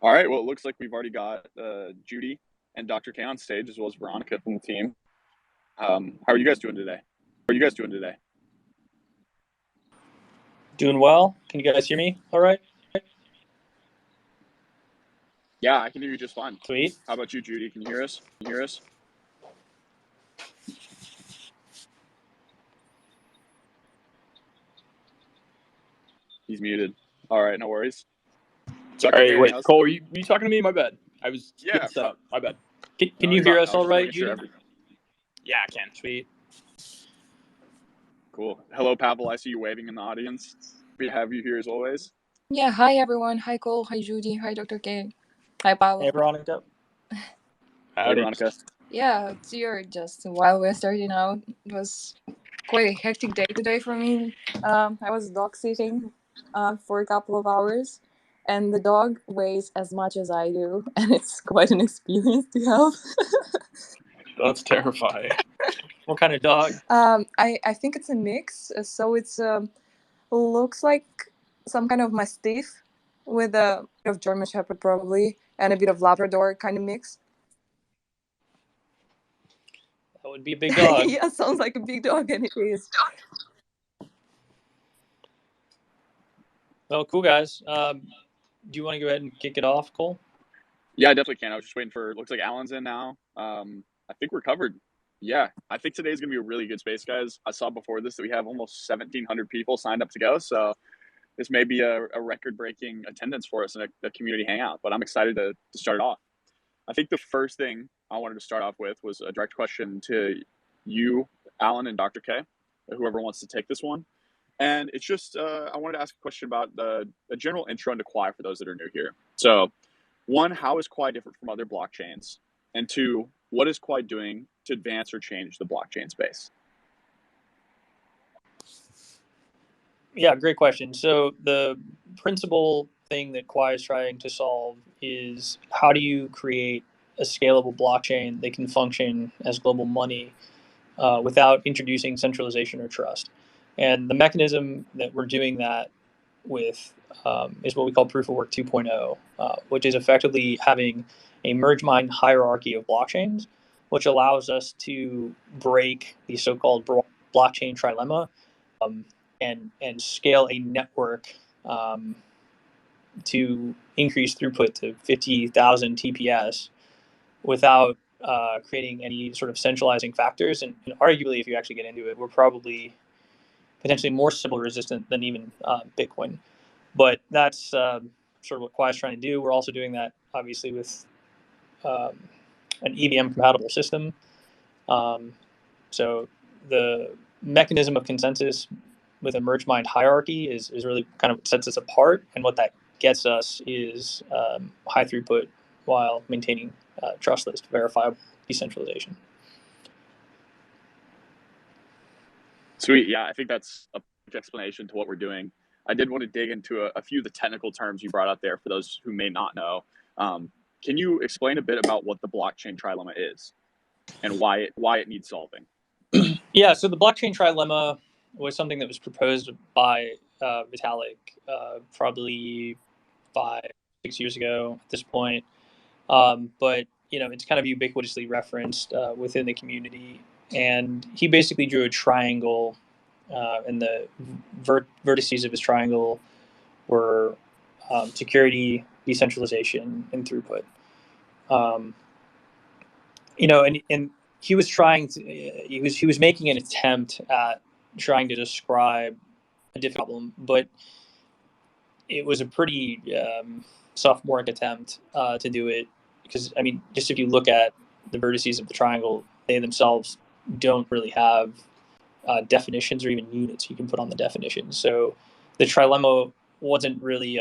All right. Well, it looks like we've already got Judy and Dr. K on stage, as well as Veronica from the team. How are you guys doing today? How are you guys doing today? Doing well. Can you guys hear me all right? Yeah, I can hear you just fine. Sweet. How about you, Judy? Can you hear us? Can you hear us? He's muted. All right, no worries. Dr. Hey, K, wait, how's? Cole, were you talking to me? My bad. I was Yeah. getting set up. My bad. Can No, you you're hear fine. I us was all just right, making sure Judy? every. Yeah, I can. Sweet. Cool. Hello, Pavel. I see you waving in the audience. We have you here as always. Yeah, hi everyone. Hi Cole. Hi Judy. Hi Dr. K. Hi Hey, Paolo. Veronica. Hey, Howdy. Veronica. Yeah, it's here just while we're starting out. It was quite a hectic day today for me. I was dog sitting for a couple of hours, and the dog weighs as much as I do, and it's quite an experience to have. That's terrifying. What kind of dog? I think it's a mix, so it's looks like some kind of Mastiff with a bit of German Shepherd probably, and a bit of Labrador kind of mix. That would be a big dog. Yeah, sounds like a big dog, and it is. Well, cool, guys. Do you want to go ahead and kick it off, Cole? Yeah, I definitely can. I was just waiting for. Looks like Alan's in now. I think we're covered. Yeah, I think today's gonna be a really good space, guys. I saw before this that we have almost 1,700 people signed up to go, so this may be a record-breaking attendance for us in a community hangout. But I'm excited to start it off. I think the first thing I wanted to start off with was a direct question to you, Alan, and Dr. K, whoever wants to take this one. And it's just I wanted to ask a question about a general intro into Quai for those that are new here. So, one, how is Quai different from other blockchains? And two, what is Quai doing to advance or change the blockchain space? Yeah, great question. So the principal thing that Quai is trying to solve is how do you create a scalable blockchain that can function as global money without introducing centralization or trust. And the mechanism that we're doing that with is what we call proof of work 2.0, which is effectively having a merge mine hierarchy of blockchains, which allows us to break the so-called blockchain trilemma um, and scale a network to increase throughput to 50,000 TPS without creating any sort of centralizing factors. And arguably, if you actually get into it, we're probably potentially more Sybil resistant than even Bitcoin. But that's sort of what Quai is trying to do. We're also doing that, obviously, with um, an EVM compatible system. So the mechanism of consensus with a merge mined hierarchy is really kind of what sets us apart. And what that gets us is high throughput while maintaining trustless, verifiable decentralization. Sweet. Yeah, I think that's a perfect explanation to what we're doing. I did want to dig into a few of the technical terms you brought out there for those who may not know. Can you explain a bit about what the blockchain trilemma is and why it needs solving? Yeah, so the blockchain trilemma was something that was proposed by Vitalik probably 5, 6 years ago at this point. But it's kind of ubiquitously referenced within the community, and he basically drew a triangle, and the vertices of his triangle were security, decentralization, and throughput. Um, and he was trying to he was making an attempt at trying to describe a different problem, but it was a pretty sophomoric attempt to do it because I mean, just if you look at the vertices of the triangle, they themselves don't really have definitions or even units you can put on the definition. So the trilemma wasn't really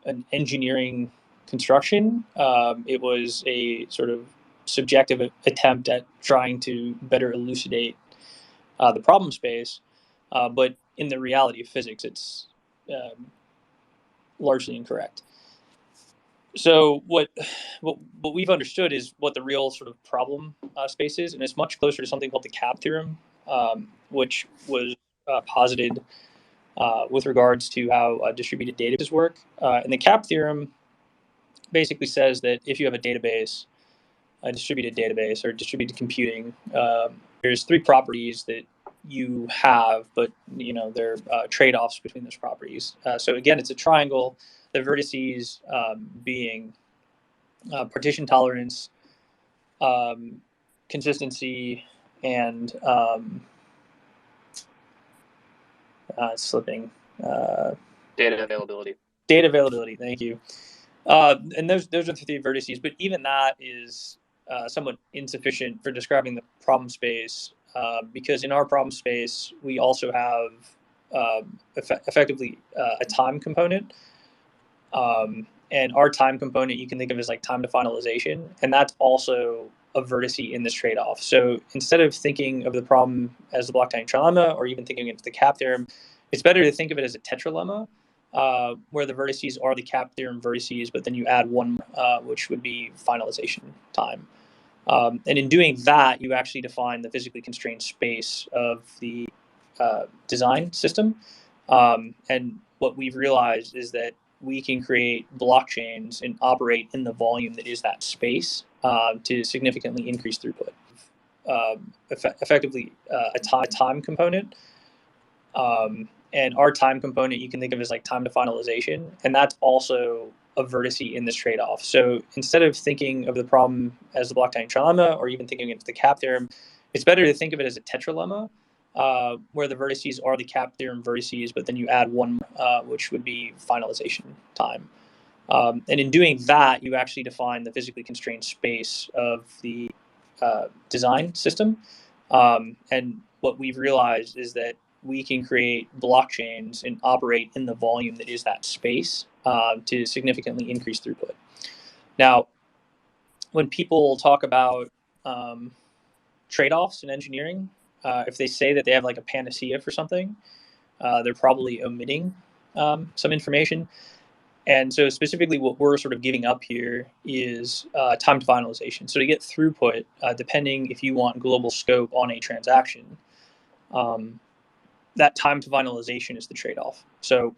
an engineering construction. It was a sort of subjective attempt at trying to better elucidate the problem space. But in the reality of physics, it's largely incorrect. So what we've understood is what the real sort of problem space is, and it's much closer to something called the CAP theorem, which was posited with regards to how distributed databases work. And the CAP theorem basically says that if you have a database, a distributed database or distributed computing, there's three properties that you have, but there are trade-offs between those properties. So again, it's a triangle. The vertices being partition tolerance, consistency, and slipping. Data availability. Data availability. Thank you. And those are the three vertices, but even that is somewhat insufficient for describing the problem space, because in our problem space we also have effectively a time component, and our time component you can think of as like time to finalization, and that's also a vertice in this trade-off. So instead of thinking of the problem as the block time trilemma, or even thinking of the CAP theorem, it's better to think of it as a tetralemma, where the vertices are the CAP theorem vertices, but then you add one, which would be finalization time. And in doing that, you actually define the physically constrained space of the design system. And what we've realized is that we can create blockchains and operate in the volume that is that space to significantly increase throughput. Effectively, a time component. And our time component you can think of as like time to finalization, and that's also a vertice in this trade-off. So instead of thinking of the problem as the block time trilemma, or even thinking of the CAP theorem, it's better to think of it as a tetralemma, where the vertices are the CAP theorem vertices, but then you add one, which would be finalization time. And in doing that, you actually define the physically constrained space of the design system. And what we've realized is that we can create blockchains and operate in the volume that is that space to significantly increase throughput. Now, when people talk about trade-offs in engineering, if they say that they have like a panacea for something, they're probably omitting some information. And so specifically what we're sort of giving up here is time to finalization. So to get throughput, depending if you want global scope on a transaction, that time to finalization is the trade-off. So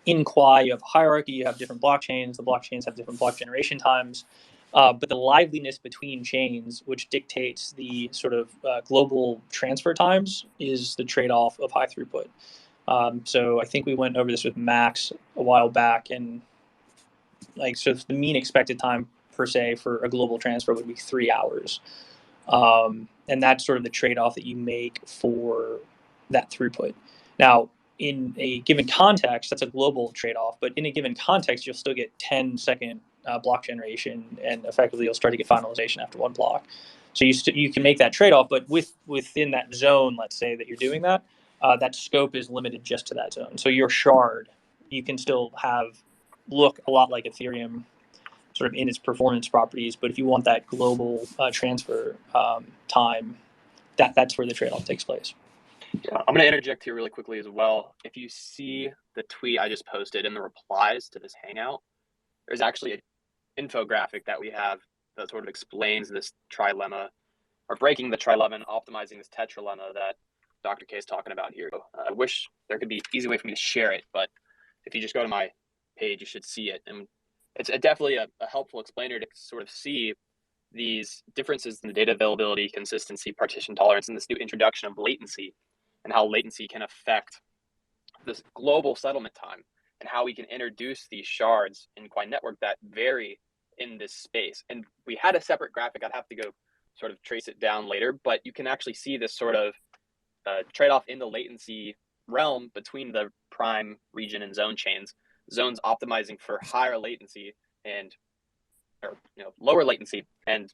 in Quai, you have a hierarchy, you have different blockchains. The blockchains have different block generation times. But the liveliness between chains, which dictates the sort of global transfer times, is the trade-off of high throughput. So I think we went over this with Max a while back, and so the mean expected time per se for a global transfer would be 3 hours. And that's sort of the trade-off that you make for that throughput. Now, in a given context, that's a global trade-off, but in a given context, you'll still get 10-second block generation, and effectively you'll start to get finalization after one block. So you can make that trade-off, but within that zone, let's say that you're doing that, that scope is limited just to that zone. So your shard, you can still look a lot like Ethereum sort of in its performance properties, but if you want that global transfer time, that's where the trade-off takes place. Yeah, I'm going to interject here really quickly as well. If you see the tweet I just posted in the replies to this Hangout, there's actually an infographic that we have that sort of explains this trilemma, or breaking the trilemma and optimizing this tetralemma that Dr. K is talking about here. I wish there could be an easy way for me to share it, but if you just go to my page, you should see it. And it's definitely a helpful explainer to sort of see these differences in the data availability, consistency, partition tolerance, and this new introduction of latency, and how latency can affect this global settlement time, and how we can introduce these shards in Quai Network that vary in this space. And we had a separate graphic. I'd have to go sort of trace it down later, but you can actually see this sort of trade-off in the latency realm between the prime, region, and zone chains. Zones optimizing for higher latency and lower latency and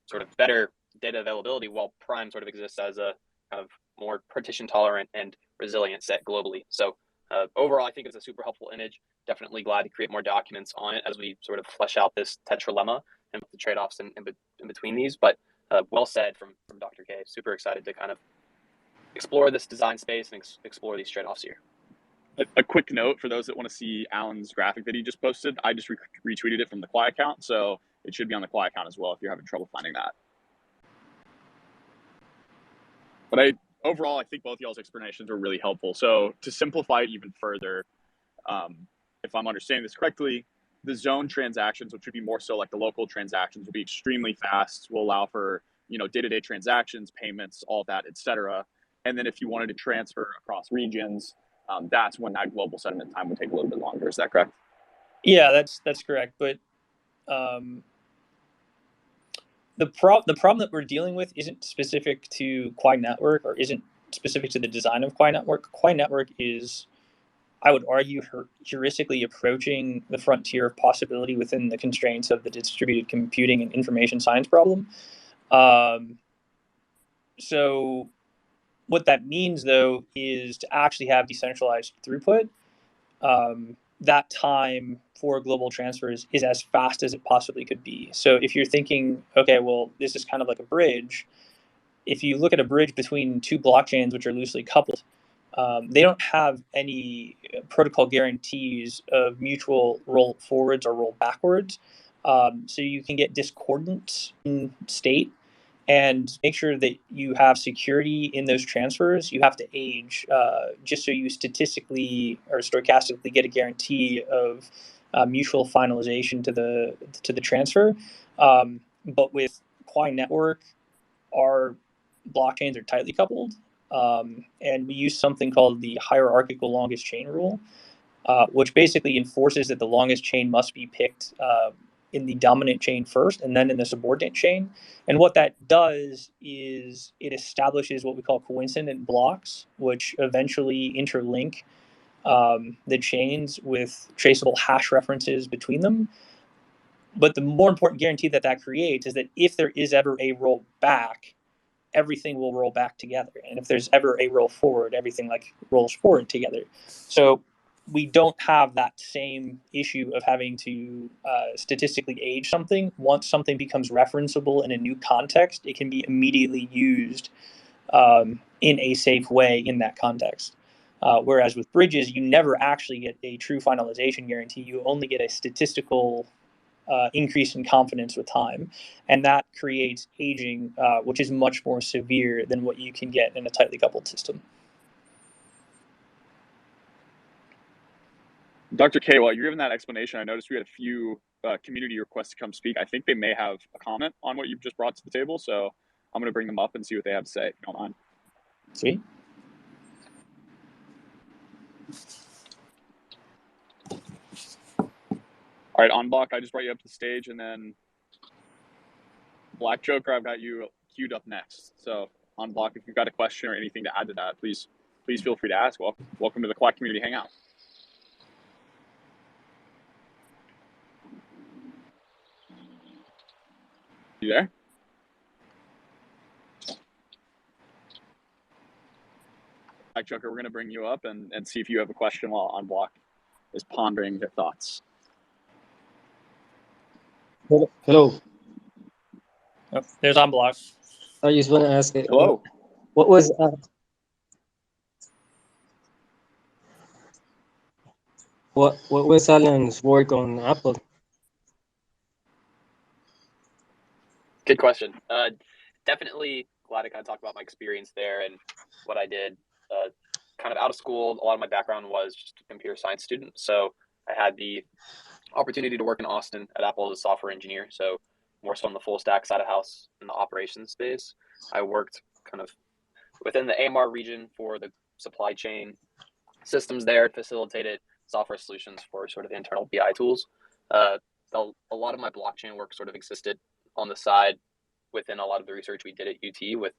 sort of better data availability, while prime sort of exists as a kind of more partition tolerant and resilient set globally. So overall, I think it's a super helpful image. Definitely glad to create more documents on it as we sort of flesh out this tetralemma and the trade-offs in between these. But well said from Dr. K. Super excited to kind of explore this design space and explore these trade-offs here. A quick note for those that want to see Alan's graphic that he just posted. I just retweeted it from the Quai account, so it should be on the Quai account as well if you're having trouble finding that. But overall, I think both y'all's explanations were really helpful. So to simplify it even further, if I'm understanding this correctly, the zone transactions, which would be more so like the local transactions, will be extremely fast, will allow for, day-to-day transactions, payments, all that, et cetera. And then if you wanted to transfer across regions, that's when that global settlement time would take a little bit longer. Is that correct? Yeah, that's correct. But the problem that we're dealing with isn't specific to Quai Network or isn't specific to the design of Quai Network. Quai Network is, I would argue, heuristically approaching the frontier of possibility within the constraints of the distributed computing and information science problem. So what that means, though, is to actually have decentralized throughput. That time for global transfers is as fast as it possibly could be. So if you're thinking, okay, well, this is kind of like a bridge. If you look at a bridge between two blockchains which are loosely coupled, they don't have any protocol guarantees of mutual roll forwards or roll backwards. So you can get discordance in state, and make sure that you have security in those transfers. You have to age just so you statistically or stochastically get a guarantee of mutual finalization to the transfer. But with Quai Network, our blockchains are tightly coupled, and we use something called the hierarchical longest chain rule, which basically enforces that the longest chain must be picked in the dominant chain first and then in the subordinate chain. And what that does is it establishes what we call coincident blocks, which eventually interlink the chains with traceable hash references between them. But the more important guarantee that that creates is that if there is ever a roll back, everything will roll back together. And if there's ever a roll forward, everything like rolls forward together. So we don't have that same issue of having to statistically age something. Once something becomes referenceable in a new context, it can be immediately used in a safe way in that context. Whereas with bridges, you never actually get a true finalization guarantee. You only get a statistical increase in confidence with time, and that creates aging, which is much more severe than what you can get in a tightly coupled system. Dr. K, while you're giving that explanation, I noticed we had a few community requests to come speak. I think they may have a comment on what you've just brought to the table, so I'm going to bring them up and see what they have to say, if you don't mind. Sweet. All right, Unblock, I just brought you up to the stage, and then Black Joker, I've got you queued up next. So, Unblock, if you've got a question or anything to add to that, please feel free to ask. Welcome to the Quack Community Hangout. You there? Black Joker, we're going to bring you up and see if you have a question while Unblock is pondering their thoughts. Hello. Oh, there's Unblock. I just want to ask it. Hello. What was Alan's work on Apple? Good question. Definitely glad to kind of talk about my experience there and what I did. Kind of out of school, a lot of my background was just a computer science student. So I had the opportunity to work in Austin at Apple as a software engineer. So more so on the full stack side of house in the operations space. I worked kind of within the AMR region for the supply chain systems there, facilitated software solutions for sort of the internal BI tools. A lot of my blockchain work sort of existed on the side within a lot of the research we did at UT with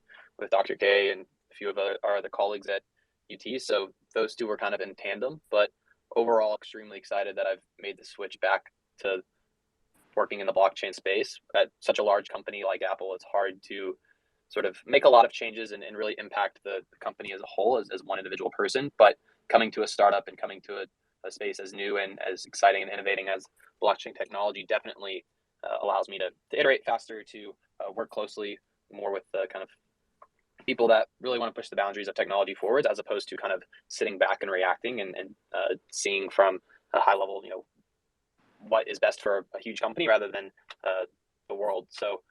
Dr. K and a few of our other colleagues at UT. So those two were kind of in tandem, but overall extremely excited that I've made the switch back to working in the blockchain space. At such a large company like Apple, it's hard to sort of make a lot of changes and really impact the company as a whole as one individual person. But coming to a startup and coming to a space as new and as exciting and innovating as blockchain technology definitely allows me to iterate faster, to work closely more with the kind of people that really want to push the boundaries of technology forwards, as opposed to kind of sitting back and reacting and seeing from a high level, what is best for a huge company rather than the world. So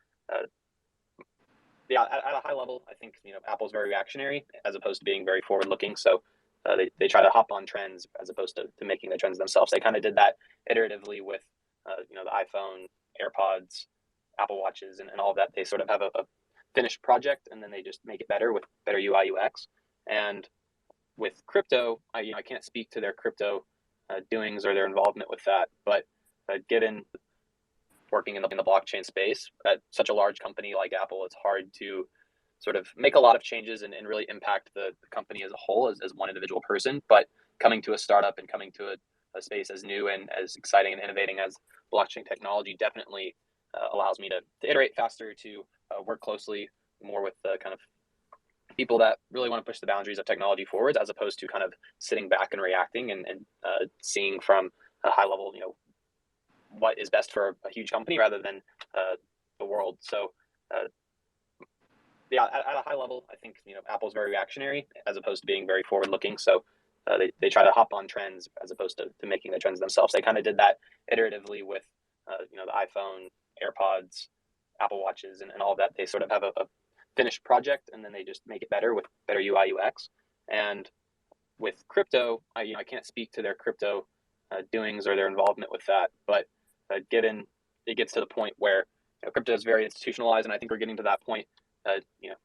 yeah, at a high level, I think Apple's very reactionary as opposed to being very forward looking. So they try to hop on trends as opposed to making the trends themselves. They kind of did that iteratively with the iPhone, AirPods, Apple Watches, and all of that. They sort of have a finished project and then they just make it better with better UI UX. And with crypto, I can't speak to their crypto doings or their involvement with that, but given working in the blockchain space at such a large company like Apple, it's hard to sort of make a lot of changes and really impact the company as a whole as one individual person. But coming to a startup and coming to a space as new and as exciting and innovating as blockchain technology definitely allows me to iterate faster, to work closely more with the kind of people that really want to push the boundaries of technology forwards, as opposed to kind of sitting back and reacting and seeing from a high level, what is best for a huge company rather than the world. So yeah, at a high level, I think Apple's very reactionary as opposed to being very forward looking. So they try to hop on trends as opposed to making the trends themselves. They kind of did that iteratively with the iPhone, AirPods, Apple Watches, and all of that. They sort of have a finished project and then they just make it better with better UI UX. And with crypto, I can't speak to their crypto doings or their involvement with that, but given it gets to the point where crypto is very institutionalized, and I think we're getting to that point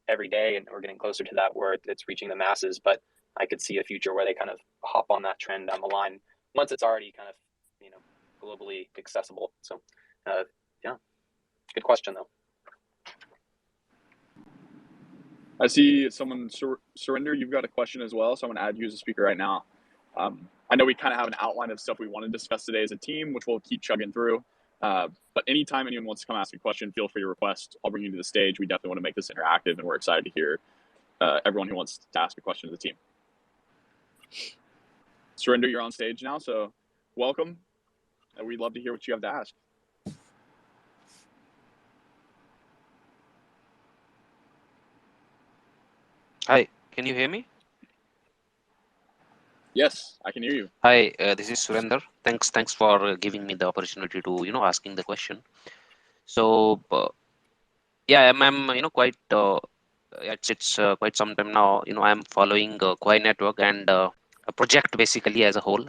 every day, and we're getting closer to that where it's reaching the masses. But I could see a future where they kind of hop on that trend down the line once it's already kind of globally accessible. So yeah, good question though. I see someone, Surrender, you've got a question as well, so I'm going to add you as a speaker right now. I know we kind of have an outline of stuff we want to discuss today as a team, which we'll keep chugging through. But anytime anyone wants to come ask a question, feel free to request. I'll bring you to the stage. We definitely want to make this interactive, and we're excited to hear everyone who wants to ask a question to the team. Surrender, you're on stage now, so welcome. We'd love to hear what you have to ask. Hi, can you hear me? Yes, I can hear you. Hi, this is Surinder. Thanks for giving me the opportunity to asking the question. So yeah, I'm quite it's quite some time now. I'm following Quai Network and a project basically as a whole.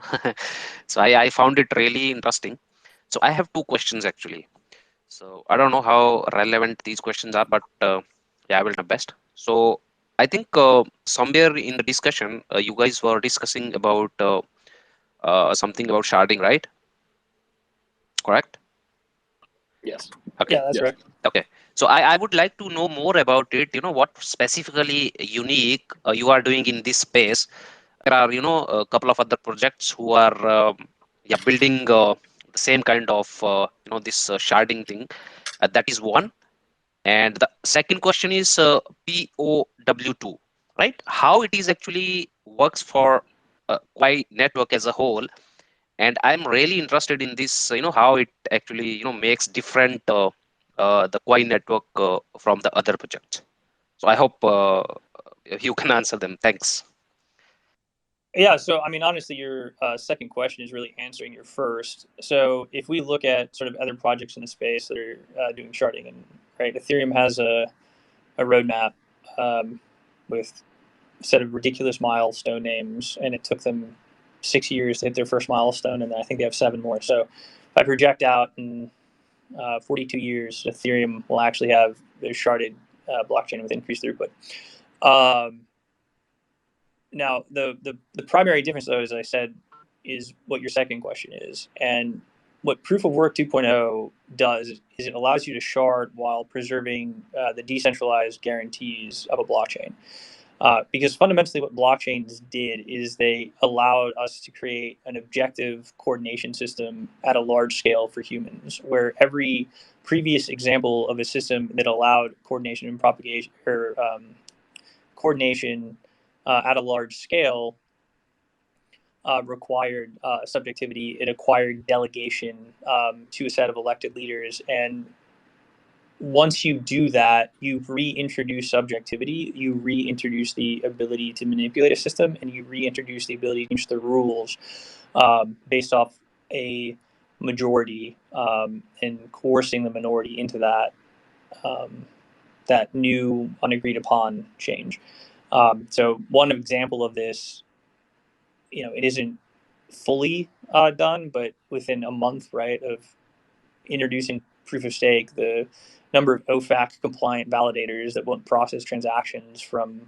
So I found it really interesting. So I have two questions actually. So I don't know how relevant these questions are, but yeah, I will do my best. So I think somewhere in the discussion, you guys were discussing about something about sharding, right? Correct? Yes. Okay. Yeah, that's Yes. right. Okay. So I would like to know more about it. What specifically unique you are doing in this space. There are, a couple of other projects who are yeah, building the same kind of, this sharding thing. That is one. And the second question is POW2, right? How it is actually works for Quai network as a whole. And I'm really interested in this, how it actually, makes different the Quai network from the other projects. So I hope you can answer them. Thanks. Yeah, so I mean, honestly, your second question is really answering your first. So if we look at sort of other projects in the space that are doing sharding, and right, Ethereum has a roadmap with a set of ridiculous milestone names, and it took them 6 years to hit their first milestone, and I think they have 7 more. So if I project out in 42 years, Ethereum will actually have their sharded blockchain with increased throughput. Now, the primary difference, though, as I said, is what your second question is. And what Proof of Work 2.0 does is it allows you to shard while preserving the decentralized guarantees of a blockchain. Because fundamentally what blockchains did is they allowed us to create an objective coordination system at a large scale for humans, where every previous example of a system that allowed coordination and propagation or coordination at a large scale required subjectivity. It acquired delegation to a set of elected leaders. And once you do that, you reintroduce subjectivity, you reintroduce the ability to manipulate a system, and you reintroduce the ability to change the rules based off a majority and coercing the minority into that that new unagreed upon change. So one example of this, it isn't fully done, but within a month, right, of introducing proof of stake, the number of OFAC compliant validators that won't process transactions from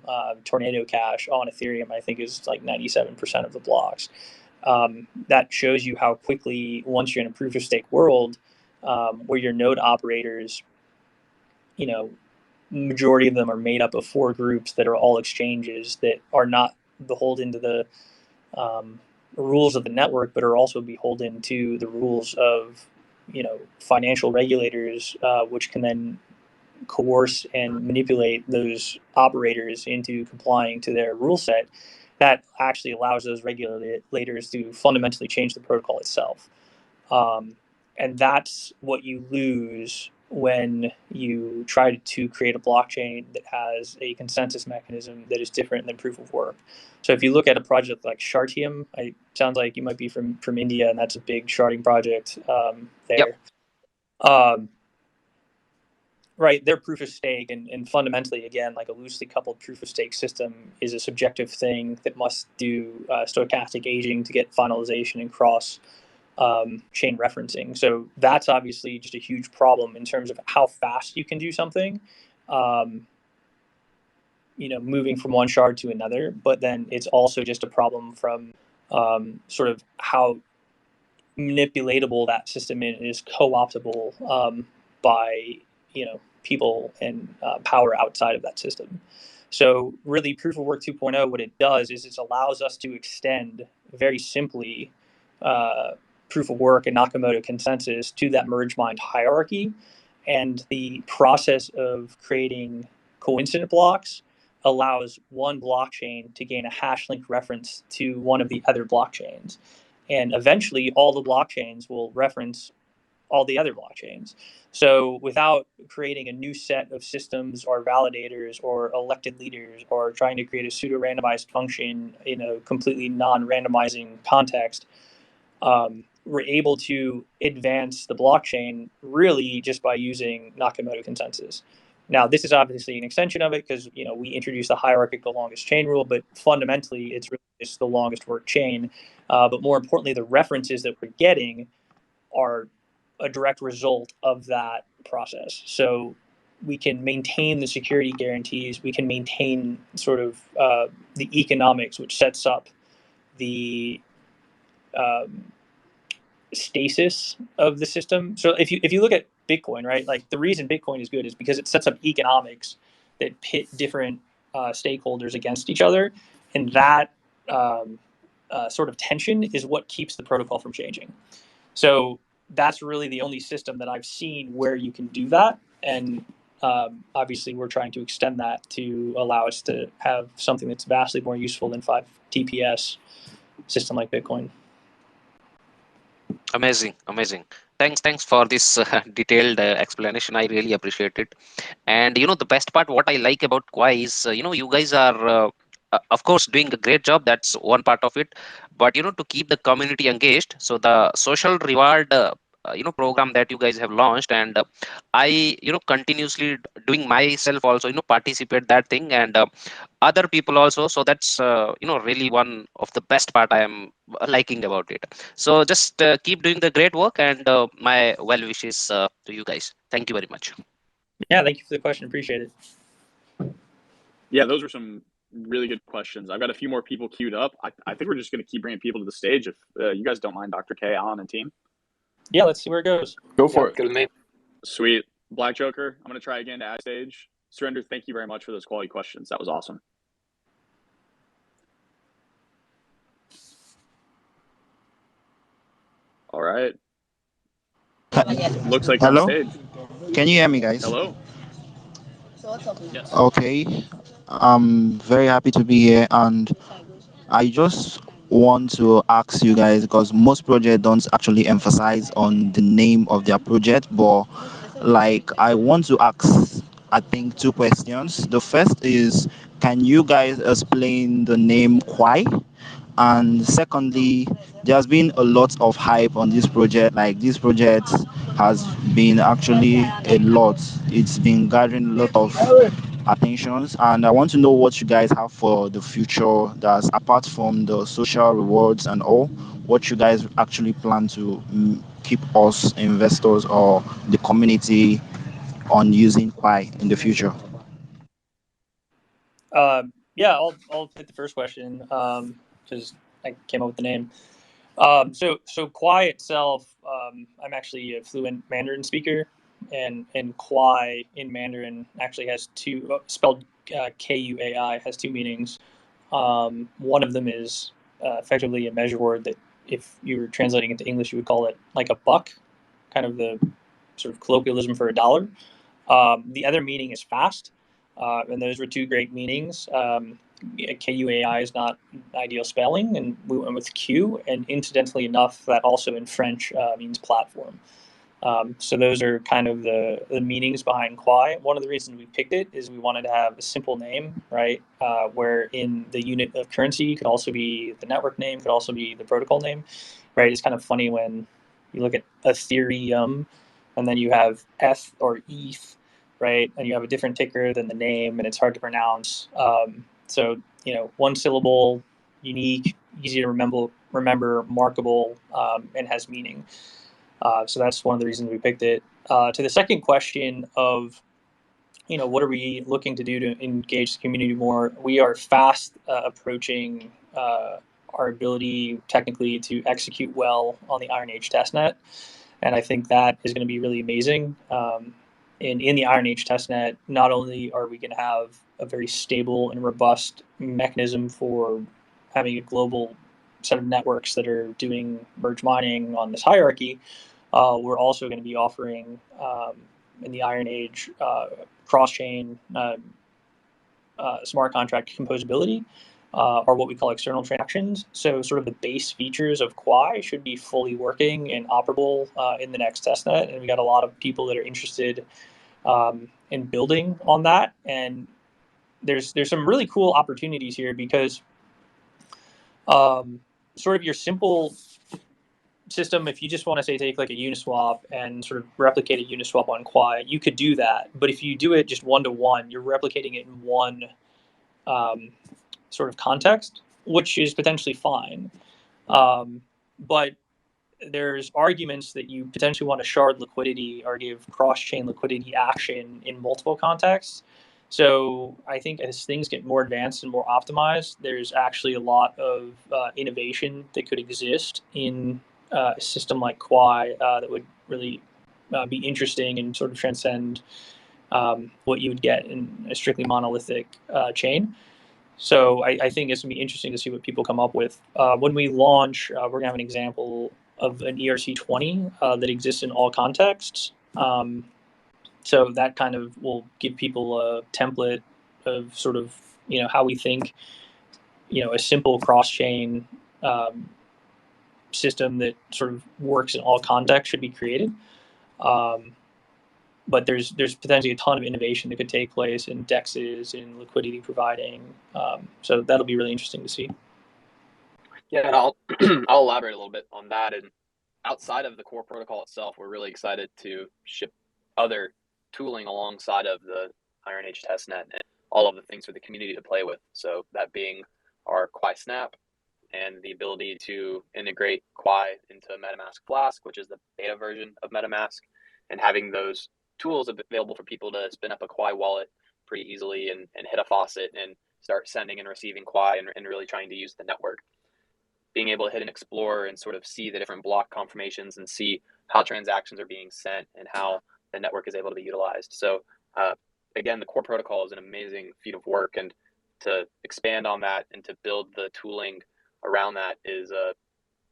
Tornado Cash on Ethereum, I think, is like 97% of the blocks. That shows you how quickly, once you're in a proof of stake world, where your node operators, majority of them are made up of 4 groups that are all exchanges that are not beholden to the rules of the network, but are also beholden to the rules of financial regulators, which can then coerce and manipulate those operators into complying to their rule set. That actually allows those regulators to fundamentally change the protocol itself. And that's what you lose when you try to create a blockchain that has a consensus mechanism that is different than proof of work. So if you look at a project like Shartium, it sounds like you might be from India, and that's a big sharding project there. Yep. Right, their proof of stake, and fundamentally, again, like a loosely coupled proof of stake system is a subjective thing that must do stochastic aging to get finalization and cross chain referencing. So that's obviously just a huge problem in terms of how fast you can do something, moving from one shard to another. But then it's also just a problem from sort of how manipulatable that system is co-optable by people and power outside of that system. So really, proof of work 2.0, what it does is it allows us to extend very simply proof of work and Nakamoto consensus to that merge mined hierarchy. And the process of creating coincident blocks allows one blockchain to gain a hash link reference to one of the other blockchains. And eventually, all the blockchains will reference all the other blockchains. So without creating a new set of systems or validators or elected leaders or trying to create a pseudo-randomized function in a completely non-randomizing context, we're able to advance the blockchain really just by using Nakamoto consensus. Now, this is obviously an extension of it because we introduced the hierarchical longest chain rule, but fundamentally, it's really just the longest work chain. But more importantly, the references that we're getting are a direct result of that process. So we can maintain the security guarantees. We can maintain sort of the economics, which sets up the stasis of the system. So if you look at Bitcoin, right, like the reason Bitcoin is good is because it sets up economics that pit different stakeholders against each other, and that sort of tension is what keeps the protocol from changing. So that's really the only system that I've seen where you can do that, and obviously we're trying to extend that to allow us to have something that's vastly more useful than 5 TPS system like Bitcoin. Amazing. Thanks for this detailed explanation. I really appreciate it. And the best part, what I like about Quai is, you guys are of course doing a great job. That's one part of it. But to keep the community engaged, so the social reward program that you guys have launched, and I continuously doing myself also participate that thing, and other people also. So that's really one of the best part I am liking about it. So just keep doing the great work, and my well wishes to you guys. Thank you very much. Yeah, thank you for the question. Appreciate it. Yeah, those are some really good questions. I've got a few more people queued up. I think we're just going to keep bringing people to the stage if you guys don't mind, Dr. K, Alan, and team. Yeah, let's see where it goes. Go for it. Good with me. Sweet. Black Joker, I'm going to try again to add stage. Surrender, thank you very much for those quality questions. That was awesome. All right. Looks like Hello? on stage. Can you hear me, guys? Hello. Yes. Okay. I'm very happy to be here, and I just want to ask you guys, because most projects don't actually emphasize on the name of their project, but like I want to ask, I think, 2 questions. The first is, can you guys explain the name Quai? And secondly, there's been a lot of hype on this project. Like this project has been actually a lot. It's been gathering a lot of attentions, and I want to know what you guys have for the future. That's apart from the social rewards and all, what you guys actually plan to keep us investors or the community on using Quai in the future. Yeah, I'll hit the first question because I came up with the name. So Quai itself, I'm actually a fluent Mandarin speaker, and Quai in Mandarin actually has two spelled Kuai has two meanings. One of them is effectively a measure word that if you were translating it to English, you would call it like a buck, kind of the sort of colloquialism for a dollar. The other meaning is fast, and those were two great meanings. Kuai is not ideal spelling, and we went with Q. And incidentally enough, that also in French means platform. So those are kind of the meanings behind Quai. One of the reasons we picked it is we wanted to have a simple name, right? Where in the unit of currency could also be the network name, could also be the protocol name, right? It's kind of funny when you look at Ethereum, and then you have ETH or ETH, right? And you have a different ticker than the name, and it's hard to pronounce. So one syllable, unique, easy to remember, markable, and has meaning. So that's one of the reasons we picked it. To the second question of, what are we looking to do to engage the community more? We are fast approaching our ability technically to execute well on the Iron Age testnet. And I think that is going to be really amazing. In the Iron Age testnet, not only are we going to have a very stable and robust mechanism for having a global set of networks that are doing merge mining on this hierarchy, we're also going to be offering in the Iron Age cross-chain smart contract composability, or what we call external transactions. So sort of the base features of Quai should be fully working and operable in the next testnet. And we got a lot of people that are interested in building on that. And there's some really cool opportunities here because sort of your simple system, if you just want to say take like a Uniswap and sort of replicate a Uniswap on Quai, you could do that. But if you do it just one-to-one, you're replicating it in one sort of context, which is potentially fine. But there's arguments that you potentially want to shard liquidity or give cross-chain liquidity action in multiple contexts. So I think as things get more advanced and more optimized, there's actually a lot of innovation that could exist in a system like Quai that would really be interesting and sort of transcend what you would get in a strictly monolithic chain. So I think it's going to be interesting to see what people come up with. When we launch, we're going to have an example of an ERC20 that exists in all contexts. So that kind of will give people a template of sort of, how we think, a simple cross-chain system that sort of works in all contexts should be created. But there's potentially a ton of innovation that could take place in DEXs, in liquidity providing. So that'll be really interesting to see. Yeah, and I'll I'll elaborate a little bit on that. And outside of the core protocol itself, we're really excited to ship other tooling alongside of the Iron Age testnet and all of the things for the community to play with. So that being our Quai Snap and the ability to integrate Quai into MetaMask Flask, which is the beta version of MetaMask, and having those tools available for people to spin up a Quai wallet pretty easily and hit a faucet and start sending and receiving Quai and really trying to use the network. Being able to hit an explorer and sort of see the different block confirmations and see how transactions are being sent and how the network is able to be utilized. So again, the core protocol is an amazing feat of work, and to expand on that and to build the tooling around that is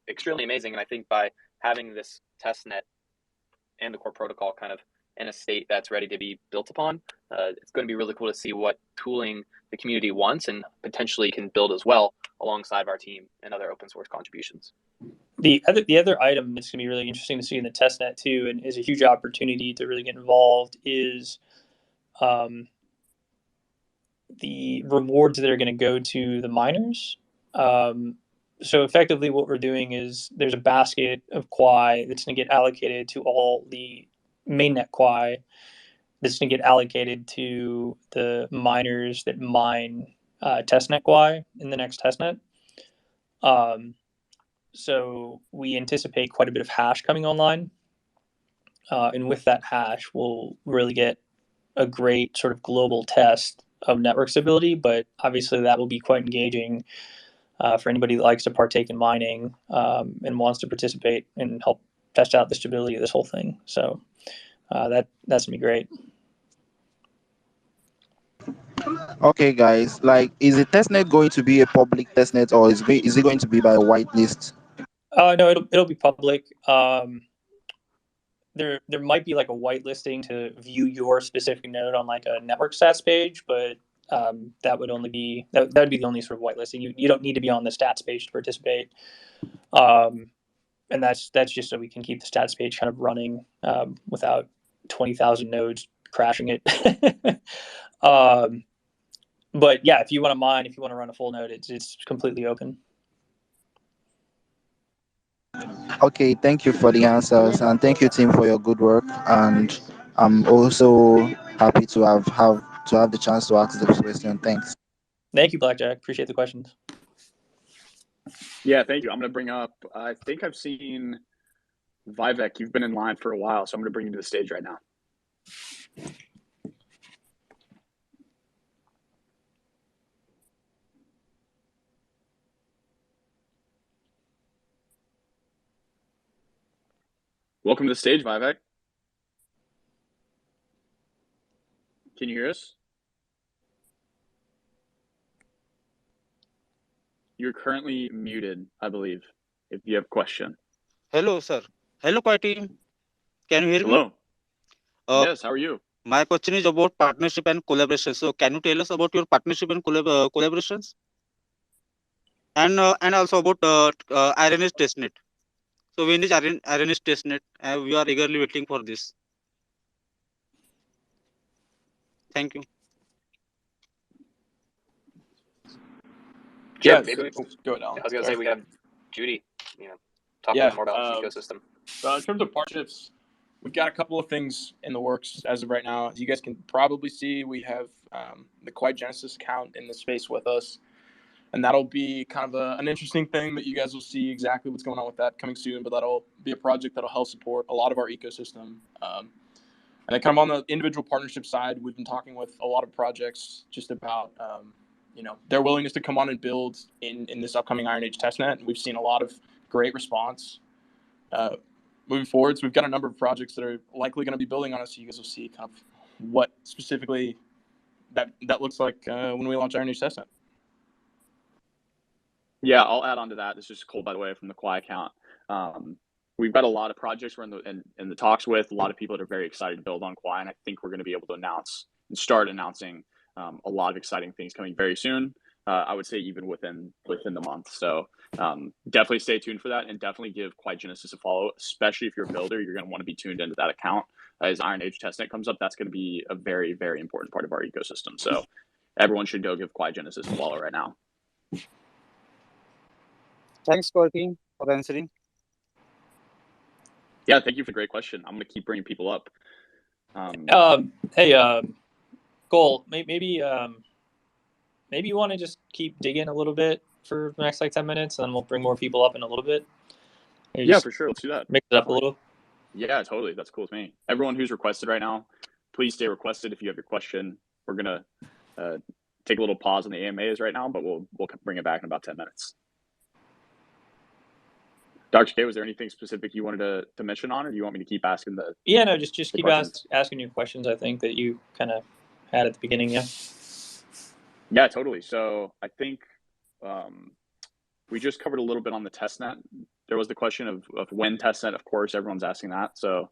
extremely amazing. And I think by having this testnet and the core protocol kind of in a state that's ready to be built upon, it's going to be really cool to see what tooling the community wants and potentially can build as well alongside of our team and other open source contributions. The other item that's going to be really interesting to see in the testnet too, and is a huge opportunity to really get involved, is the rewards that are going to go to the miners. So effectively what we're doing is there's a basket of Quai that's going to get allocated to all the mainnet Quai that's going to get allocated to the miners that mine testnet Quai in the next testnet. So we anticipate quite a bit of hash coming online. And with that hash, we'll really get a great sort of global test of network stability, but obviously that will be quite engaging for anybody that likes to partake in mining and wants to participate and help test out the stability of this whole thing. So that's gonna be great. Okay, guys, like, is the testnet going to be a public testnet, or is it going to be by a whitelist? No, it'll be public. There might be like a whitelisting to view your specific node on like a network stats page, but that would only be that would be the only sort of whitelisting. You don't need to be on the stats page to participate. And that's just so we can keep the stats page kind of running without 20,000 nodes crashing it. But yeah, if you want to mine, if you want to run a full node, it's completely open. Okay, thank you for the answers, and thank you, team, for your good work. And I'm also happy to have the chance to ask this question. Thanks. Thank you, Blackjack. Appreciate the questions. Yeah, thank you. I'm going to bring up, I think I've seen Vivek. You've been in line for a while, so I'm going to bring you to the stage right now. Welcome to the stage, Vivek. Can you hear us? You're currently muted, I believe, if you have a question. Hello, sir. Hello, Quai team. Can you hear me? Hello. Uh, Yes, how are you? My question is about partnership and collaboration. So, can you tell us about your partnership and collaborations? And also about RNS testnet. So, when is RNS testnet? We are eagerly waiting for this. Thank you. Sure, Yeah, maybe. go ahead, Alan. I was going to Sorry. say we have Judy, talk Yeah, more about this ecosystem. In terms of partnerships, we've got a couple of things in the works as of right now. As you guys can probably see, we have the Quai Genesis account in the space with us. And that'll be kind of an interesting thing that you guys will see exactly what's going on with that coming soon. But that'll be a project that'll help support a lot of our ecosystem. And then kind of on the individual partnership side, we've been talking with a lot of projects just about, their willingness to come on and build in this upcoming Iron Age testnet. And we've seen a lot of great response. Moving forward, so we've got a number of projects that are likely going to be building on us. So you guys will see kind of what specifically that looks like when we launch Iron Age testnet. Yeah, I'll add on to that. This is Cole, by the way, from the Quai account. We've got a lot of projects we're in the talks with, a lot of people that are very excited to build on Quai, and I think we're going to be able to start announcing a lot of exciting things coming very soon. I would say even within the month. So definitely stay tuned for that, and definitely give Quai Genesis a follow, especially if you're a builder. You're going to want to be tuned into that account. As Iron Age testnet comes up, that's going to be a very, very important part of our ecosystem. So everyone should go give Quai Genesis a follow right now. Thanks, Quai team, for answering. Yeah, thank you for the great question. I'm going to keep bringing people up. Hey, Cole, maybe you want to just keep digging a little bit for the next like 10 minutes, and then we'll bring more people up in a little bit. Yeah, for sure. Let's do that. Mix it up a little. Yeah, totally. That's cool with me. Everyone who's requested right now, please stay requested if you have your question. We're going to take a little pause on the AMAs right now, but we'll bring it back in about 10 minutes. Dr. K, was there anything specific you wanted to mention on, or do you want me to keep asking the? Yeah, no, just keep asking your questions. I think that you kind of had at the beginning. Yeah. Yeah, totally. So I think we just covered a little bit on the testnet. There was the question of when testnet. Of course, everyone's asking that. So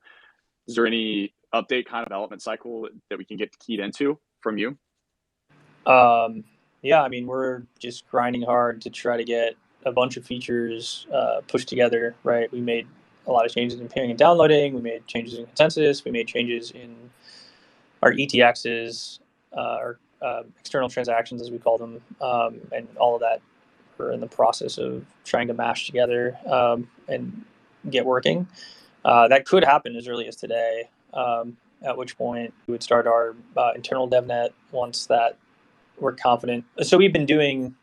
is there any update kind of development cycle that we can get keyed into from you? Yeah, I mean, we're just grinding hard to try to get a bunch of features pushed together, right? We made a lot of changes in pairing and downloading. We made changes in consensus. We made changes in our ETXs, our external transactions, as we call them, and all of that we're in the process of trying to mash together and get working. That could happen as early as today, at which point we would start our internal DevNet once that we're confident. So we've been doing,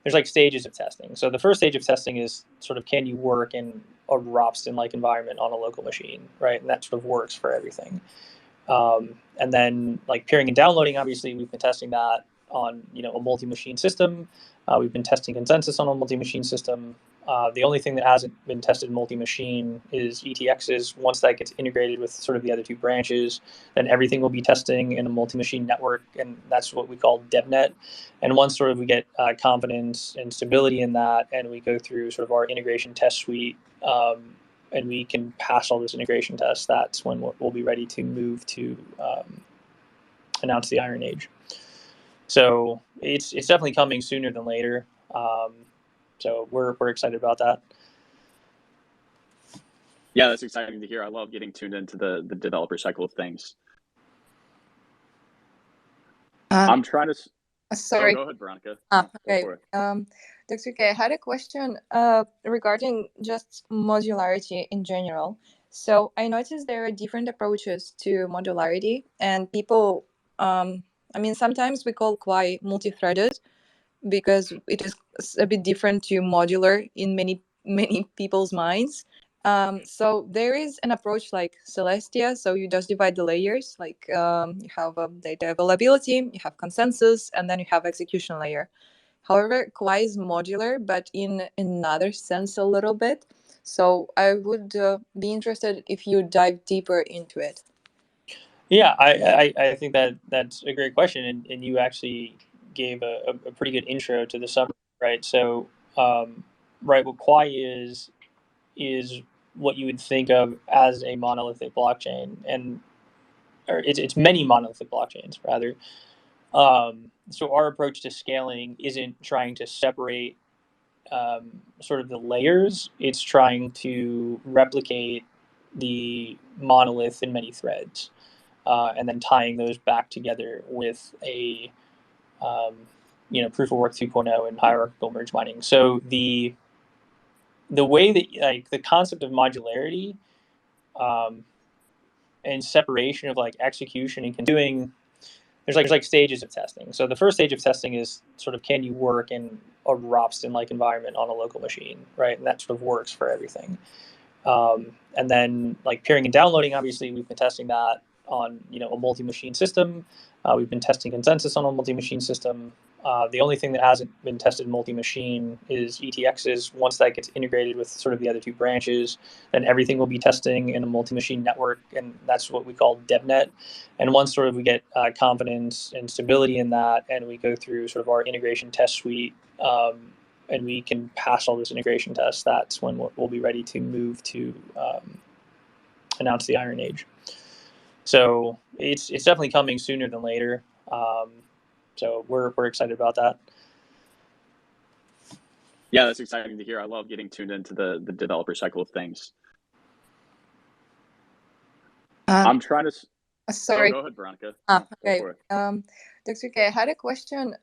there's like stages of testing. So the first stage of testing is sort of, can you work in a Ropsten-like environment on a local machine, right? And that sort of works for everything. And then like peering and downloading, obviously we've been testing that on, a multi-machine system. We've been testing consensus on a multi-machine system. The only thing that hasn't been tested multi-machine is ETXs. Once that gets integrated with sort of the other two branches, then everything will be testing in a multi-machine network, and that's what we call DevNet. And once sort of we get confidence and stability in that, and we go through sort of our integration test suite, and we can pass all those integration tests, that's when we'll be ready to move to announce the Iron Age. So it's definitely coming sooner than later. So we're excited about that. Yeah, that's exciting to hear. I love getting tuned into the developer cycle of things. I'm trying to. Sorry. Oh, go ahead, Veronica. Okay. Dr. K, I had a question regarding just modularity in general. So I noticed there are different approaches to modularity, and people, sometimes we call Quai multi-threaded because it is a bit different to modular in many people's minds. So there is an approach like Celestia. So you just divide the layers, like you have data availability, you have consensus, and then you have execution layer. However, Quai is modular, but in another sense a little bit. So I would be interested if you dive deeper into it. Yeah, I think that's a great question, and you actually gave a pretty good intro to the summary, right? So, right, what Quai is what you would think of as a monolithic blockchain, or it's many monolithic blockchains rather. So our approach to scaling isn't trying to separate sort of the layers. It's trying to replicate the monolith in many threads, and then tying those back together with a proof of work 2.0 and hierarchical merge mining. So the way that like the concept of modularity and separation of like execution and doing, there's like stages of testing. So the first stage of testing is sort of, can you work in a Ropsten-like environment on a local machine, right? And that sort of works for everything. And then like peering and downloading, obviously we've been testing that on a multi-machine system. We've been testing consensus on a multi-machine system. The only thing that hasn't been tested multi-machine is ETXs. Once that gets integrated with sort of the other two branches, then everything will be testing in a multi-machine network, and that's what we call DevNet. And once sort of we get confidence and stability in that, and we go through sort of our integration test suite, and we can pass all those integration tests, that's when we'll be ready to move to announce the Iron Age. So it's definitely coming sooner than later. So we're excited about that. Yeah, that's exciting to hear. I love getting tuned into the developer cycle of things. I'm trying to. Sorry. Oh, go ahead, Veronica. Okay. Dr. K, I had a question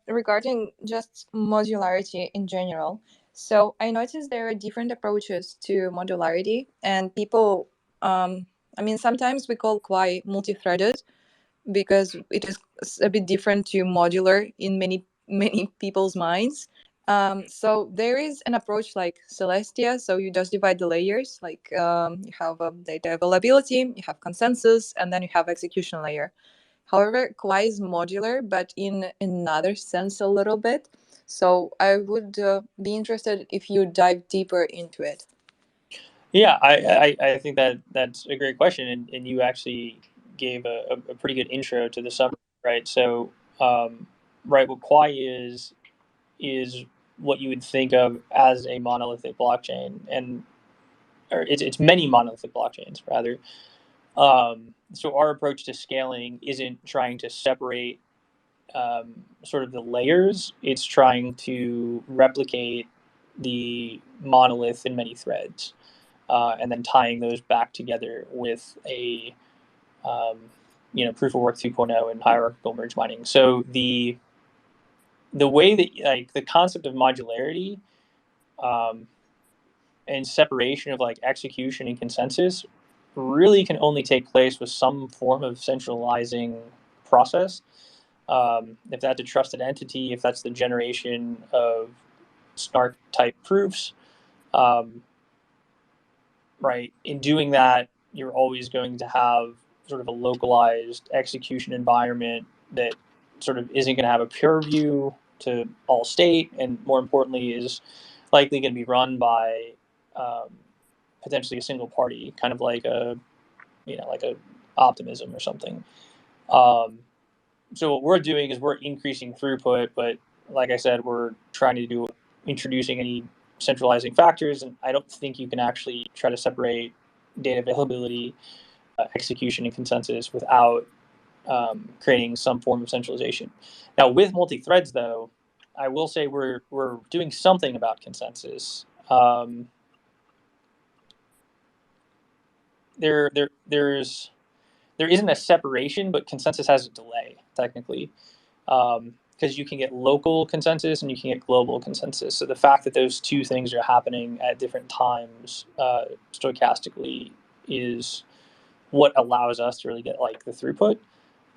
regarding just modularity in general. So I noticed there are different approaches to modularity, and people, sometimes we call Quai multi-threaded because it is a bit different to modular in many people's minds. So there is an approach like Celestia. So you just divide the layers, like you have data availability, you have consensus, and then you have execution layer. However, Quai is modular, but in another sense a little bit. So I would be interested if you dive deeper into it. Yeah, I think that's a great question, and you actually gave a pretty good intro to the summary, right? So, right, what Quai is what you would think of as a monolithic blockchain, or it's many monolithic blockchains rather. So our approach to scaling isn't trying to separate sort of the layers. It's trying to replicate the monolith in many threads, and then tying those back together with a proof of work 2.0 and hierarchical merge mining. So the the way that like the concept of modularity and separation of like execution and consensus really can only take place with some form of centralizing process. If that's a trusted entity, if that's the generation of snark type proofs, right? In doing that, you're always going to have sort of a localized execution environment that sort of isn't going to have a peer review to all state, and more importantly, is likely going to be run by potentially a single party, kind of like a optimism or something. So what we're doing is we're increasing throughput, but like I said, we're trying to do introducing any centralizing factors, and I don't think you can actually try to separate data availability, execution, and consensus without creating some form of centralization. Now, with multi-threads, though, I will say we're doing something about consensus. There isn't a separation, but consensus has a delay technically. Because you can get local consensus and you can get global consensus. So the fact that those two things are happening at different times stochastically is what allows us to really get like the throughput.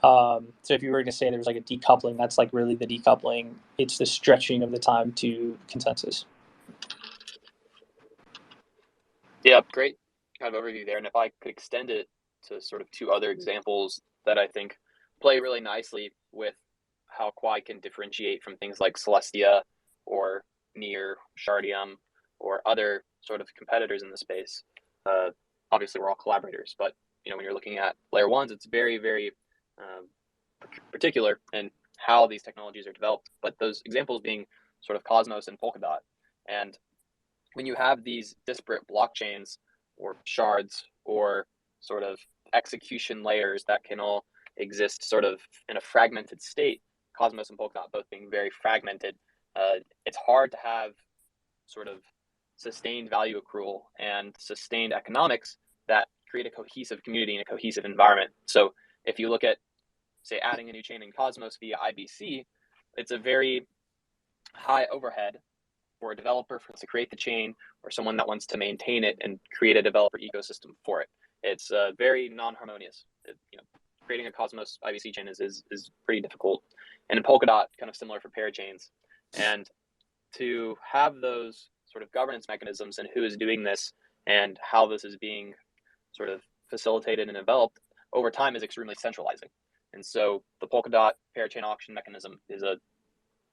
So if you were going to say there's like a decoupling, that's like really the decoupling. It's the stretching of the time to consensus. Yeah, great kind of overview there. And if I could extend it to sort of two other examples that I think play really nicely with how Quai can differentiate from things like Celestia or Near, Shardium, or other sort of competitors in the space. Obviously, we're all collaborators, but when you're looking at layer ones, it's very, very particular in how these technologies are developed. But those examples being sort of Cosmos and Polkadot. And when you have these disparate blockchains or shards or sort of execution layers that can all exist sort of in a fragmented state, Cosmos and Polkadot both being very fragmented, it's hard to have sort of sustained value accrual and sustained economics that create a cohesive community and a cohesive environment. So if you look at, say, adding a new chain in Cosmos via IBC, it's a very high overhead for a developer to create the chain or someone that wants to maintain it and create a developer ecosystem for it. It's very non-harmonious. Creating a Cosmos IBC chain is pretty difficult. And in Polkadot, kind of similar for parachains. And to have those sort of governance mechanisms and who is doing this and how this is being sort of facilitated and developed over time is extremely centralizing. And so the Polkadot parachain auction mechanism is a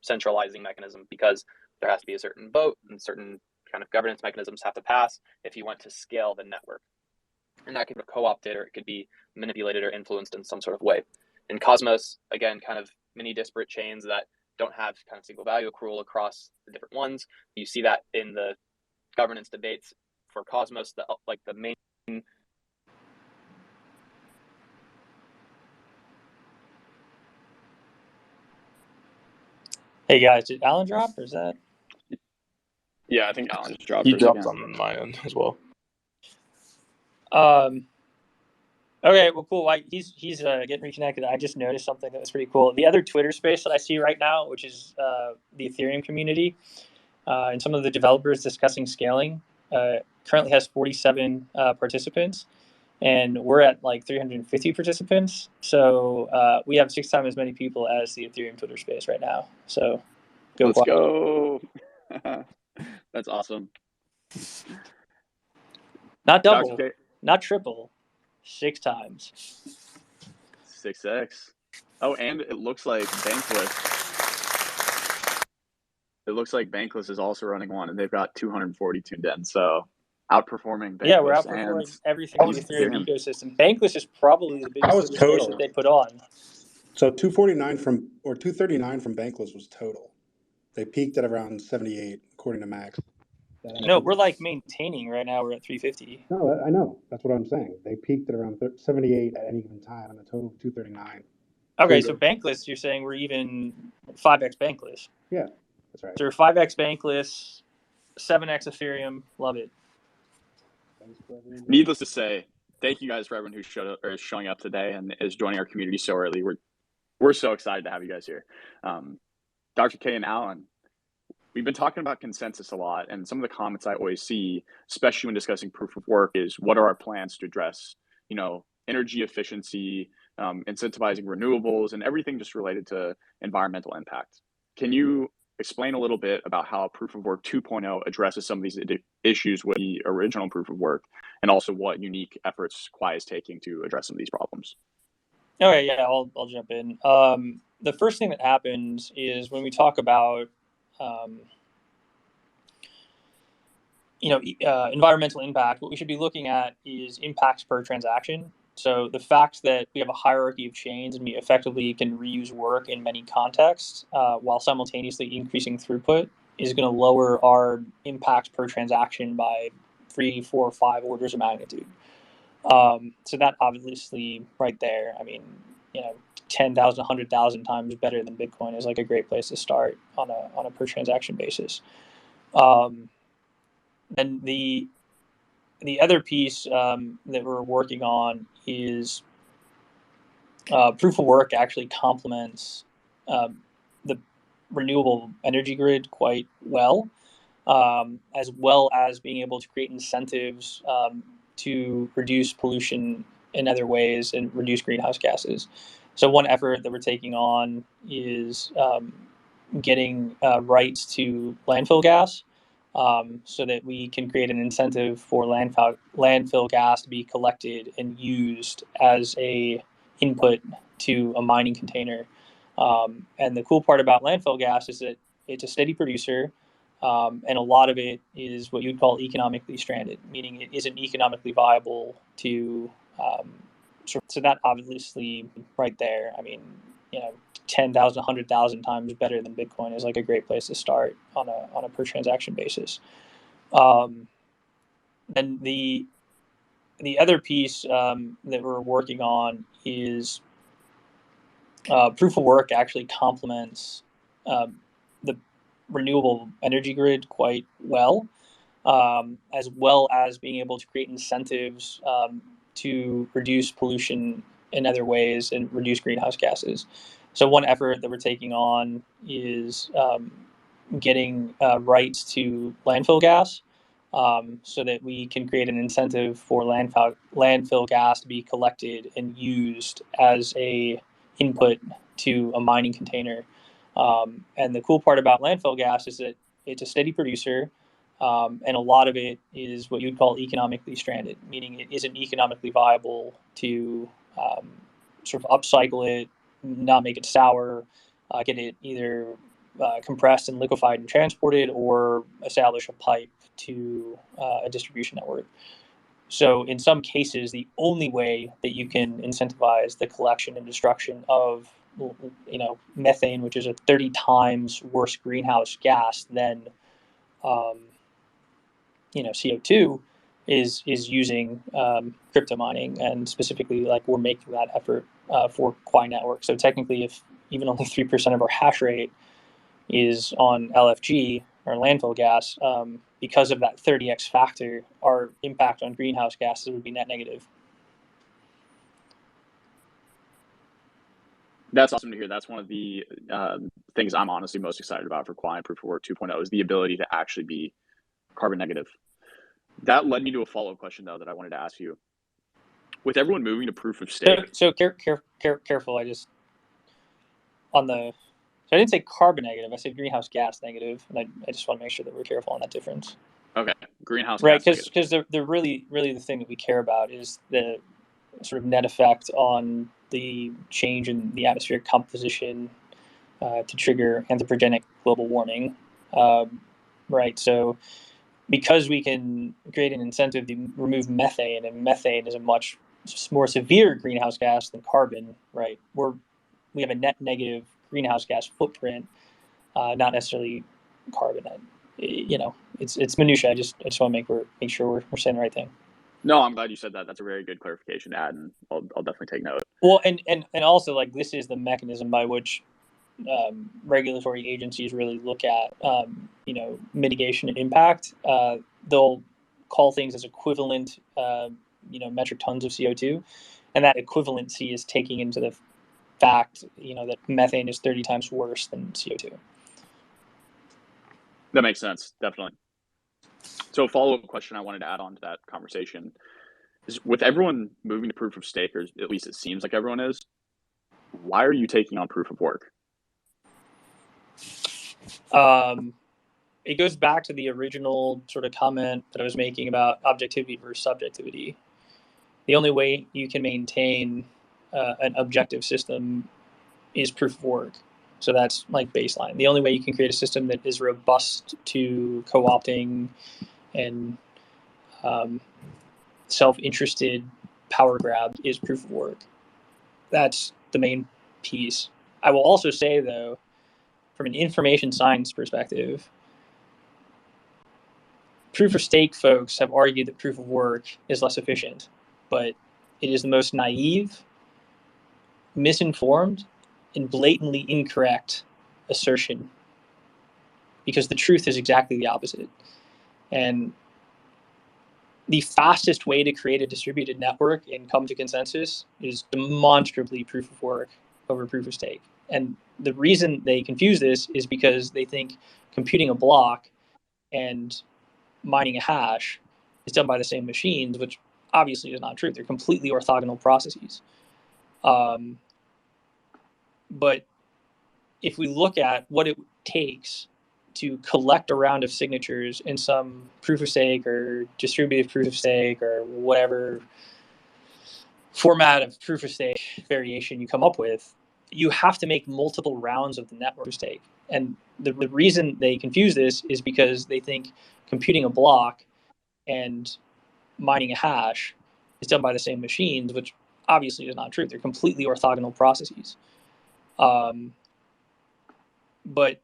centralizing mechanism because there has to be a certain vote and certain kind of governance mechanisms have to pass if you want to scale the network. And that could be co-opted or it could be manipulated or influenced in some sort of way. In Cosmos, again, kind of many disparate chains that don't have kind of single value accrual across the different ones. You see that in the governance debates for Cosmos, the main. Hey guys, did Alan drop or is that? Yeah, I think Alan just dropped. He for a dropped second. on my end as well. Okay, well, cool. He's getting reconnected. I just noticed something that was pretty cool. The other Twitter space that I see right now, which is the Ethereum community, and some of the developers discussing scaling, currently has 47 participants, and we're at like 350 participants. So we have 6 times as many people as the Ethereum Twitter space right now. So Let's go. That's awesome. Not double, not triple, 6 times. 6x. Oh, and it looks like Bankless. It looks like Bankless is also running one, and they've got 240 tuned in. So outperforming Bankless. Yeah, we're outperforming everything in the Ethereum ecosystem. Bankless is probably the biggest space that they put on. So 239 or 239 from Bankless was total. They peaked at around 78, according to Max. No, we're like maintaining right now. We're at 350. No, I know. That's what I'm saying. They peaked at around 78 at any given time on a total of 239. Okay, so Bankless, you're saying we're even 5x Bankless. Yeah, that's right. So we're 5x Bankless, 7x Ethereum. Love it. Needless to say, thank you guys for everyone who showed up or is showing up today and is joining our community so early. We're so excited to have you guys here. Dr. K and Alan, we've been talking about consensus a lot, and some of the comments I always see, especially when discussing proof of work, is what are our plans to address, energy efficiency, incentivizing renewables, and everything just related to environmental impact. Can you explain a little bit about how proof of work 2.0 addresses some of these issues with the original proof of work, and also what unique efforts Quai is taking to address some of these problems? All right, yeah, I'll jump in. The first thing that happens is when we talk about environmental impact, what we should be looking at is impacts per transaction. So the fact that we have a hierarchy of chains and we effectively can reuse work in many contexts while simultaneously increasing throughput is going to lower our impacts per transaction by 3, 4, 5 orders of magnitude. So that obviously right there, 10,000, 100,000 times better than Bitcoin is like a great place to start on a per transaction basis. And the other piece that we're working on is proof of work actually complements the renewable energy grid quite well as being able to create incentives to reduce pollution in other ways and reduce greenhouse gases. So one effort that we're taking on is getting rights to landfill gas. So that we can create an incentive for landfill gas to be collected and used as a input to a mining container. And the cool part about landfill gas is that it's a steady producer, and a lot of it is what you'd call economically stranded, meaning it isn't economically viable to. So that obviously right there, 10,000, 100,000 times better than Bitcoin is like a great place to start on a per transaction basis. And the other piece that we're working on is proof of work actually complements the renewable energy grid quite well as being able to create incentives to reduce pollution in other ways and reduce greenhouse gases. So one effort that we're taking on is getting rights to landfill gas so that we can create an incentive for landfill gas to be collected and used as a input to a mining container. And the cool part about landfill gas is that it's a steady producer, and a lot of it is what you'd call economically stranded, meaning it isn't economically viable to sort of upcycle it, not make it sour, get it either compressed and liquefied and transported, or establish a pipe to a distribution network. So in some cases, the only way that you can incentivize the collection and destruction of methane, which is a 30 times worse greenhouse gas than CO2, is using crypto mining, and specifically like we're making that effort for Quai Network. So technically, if even only 3% of our hash rate is on LFG or landfill gas, because of that 30x factor, our impact on greenhouse gases would be net negative. That's awesome to hear. That's one of the things I'm honestly most excited about for Quai and Proof of Work 2.0 is the ability to actually be carbon negative. That led me to a follow-up question, though, that I wanted to ask you. With everyone moving to proof of stake... So careful, I didn't say carbon negative, I said greenhouse gas negative, and I just want to make sure that we're careful on that difference. Okay, greenhouse gas negative. Right, because the really the thing that we care about is the sort of net effect on the change in the atmospheric composition to trigger anthropogenic global warming. Right, so because we can create an incentive to remove methane, and methane is a much more severe greenhouse gas than carbon, right? We have a net negative greenhouse gas footprint, not necessarily carbon. It's minutia. I just want to make sure we're saying the right thing. No, I'm glad you said that. That's a very good clarification to add, and I'll definitely take note. Well, and also, like, this is the mechanism by which regulatory agencies really look at mitigation and impact. They'll call things as equivalent metric tons of CO2, and that equivalency is taking into the fact that methane is 30 times worse than CO2. That makes sense, definitely. So a follow-up question I wanted to add on to that conversation is, with everyone moving to proof of stake, or at least it seems like everyone is, why are you taking on proof of work? It goes back to the original sort of comment that I was making about objectivity versus subjectivity. The only way you can maintain an objective system is proof of work. So that's like baseline. The only way you can create a system that is robust to co-opting and self-interested power grab is proof of work. That's the main piece. I will also say, though, from an information science perspective, proof of stake folks have argued that proof of work is less efficient, but it is the most naive, misinformed, and blatantly incorrect assertion, because the truth is exactly the opposite. And the fastest way to create a distributed network and come to consensus is demonstrably proof of work over proof of stake. And the reason they confuse this is because they think computing a block and mining a hash is done by the same machines, which obviously is not true. They're completely orthogonal processes. But if we look at what it takes to collect a round of signatures in some proof of stake or distributed proof of stake or whatever format of proof of stake variation you come up with, you have to make multiple rounds of the network stake. And the reason they confuse this is because they think computing a block and mining a hash is done by the same machines, which obviously is not true. They're completely orthogonal processes. But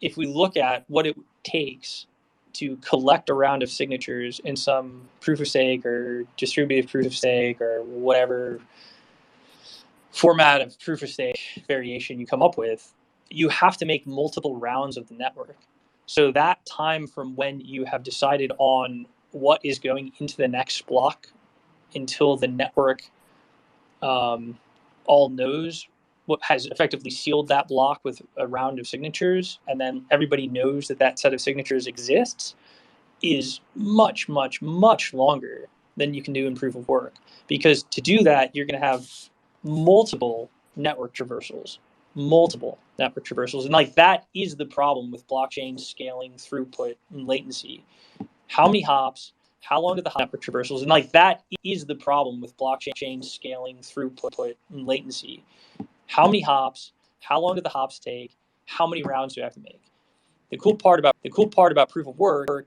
if we look at what it takes to collect a round of signatures in some proof of stake or distributed proof of stake or whatever format of proof of stake variation you come up with, you have to make multiple rounds of the network. So that time from when you have decided on what is going into the next block until the network all knows what has effectively sealed that block with a round of signatures, and then everybody knows that that set of signatures exists, is much, much, much longer than you can do in proof of work. Because to do that, you're going to have multiple network traversals. And like, that is the problem with blockchain scaling throughput and latency. How many hops? How long do the network traversals? And like, that is the problem with blockchain scaling throughput and latency. How many hops? How long do the hops take? How many rounds do I have to make? The cool part about proof of work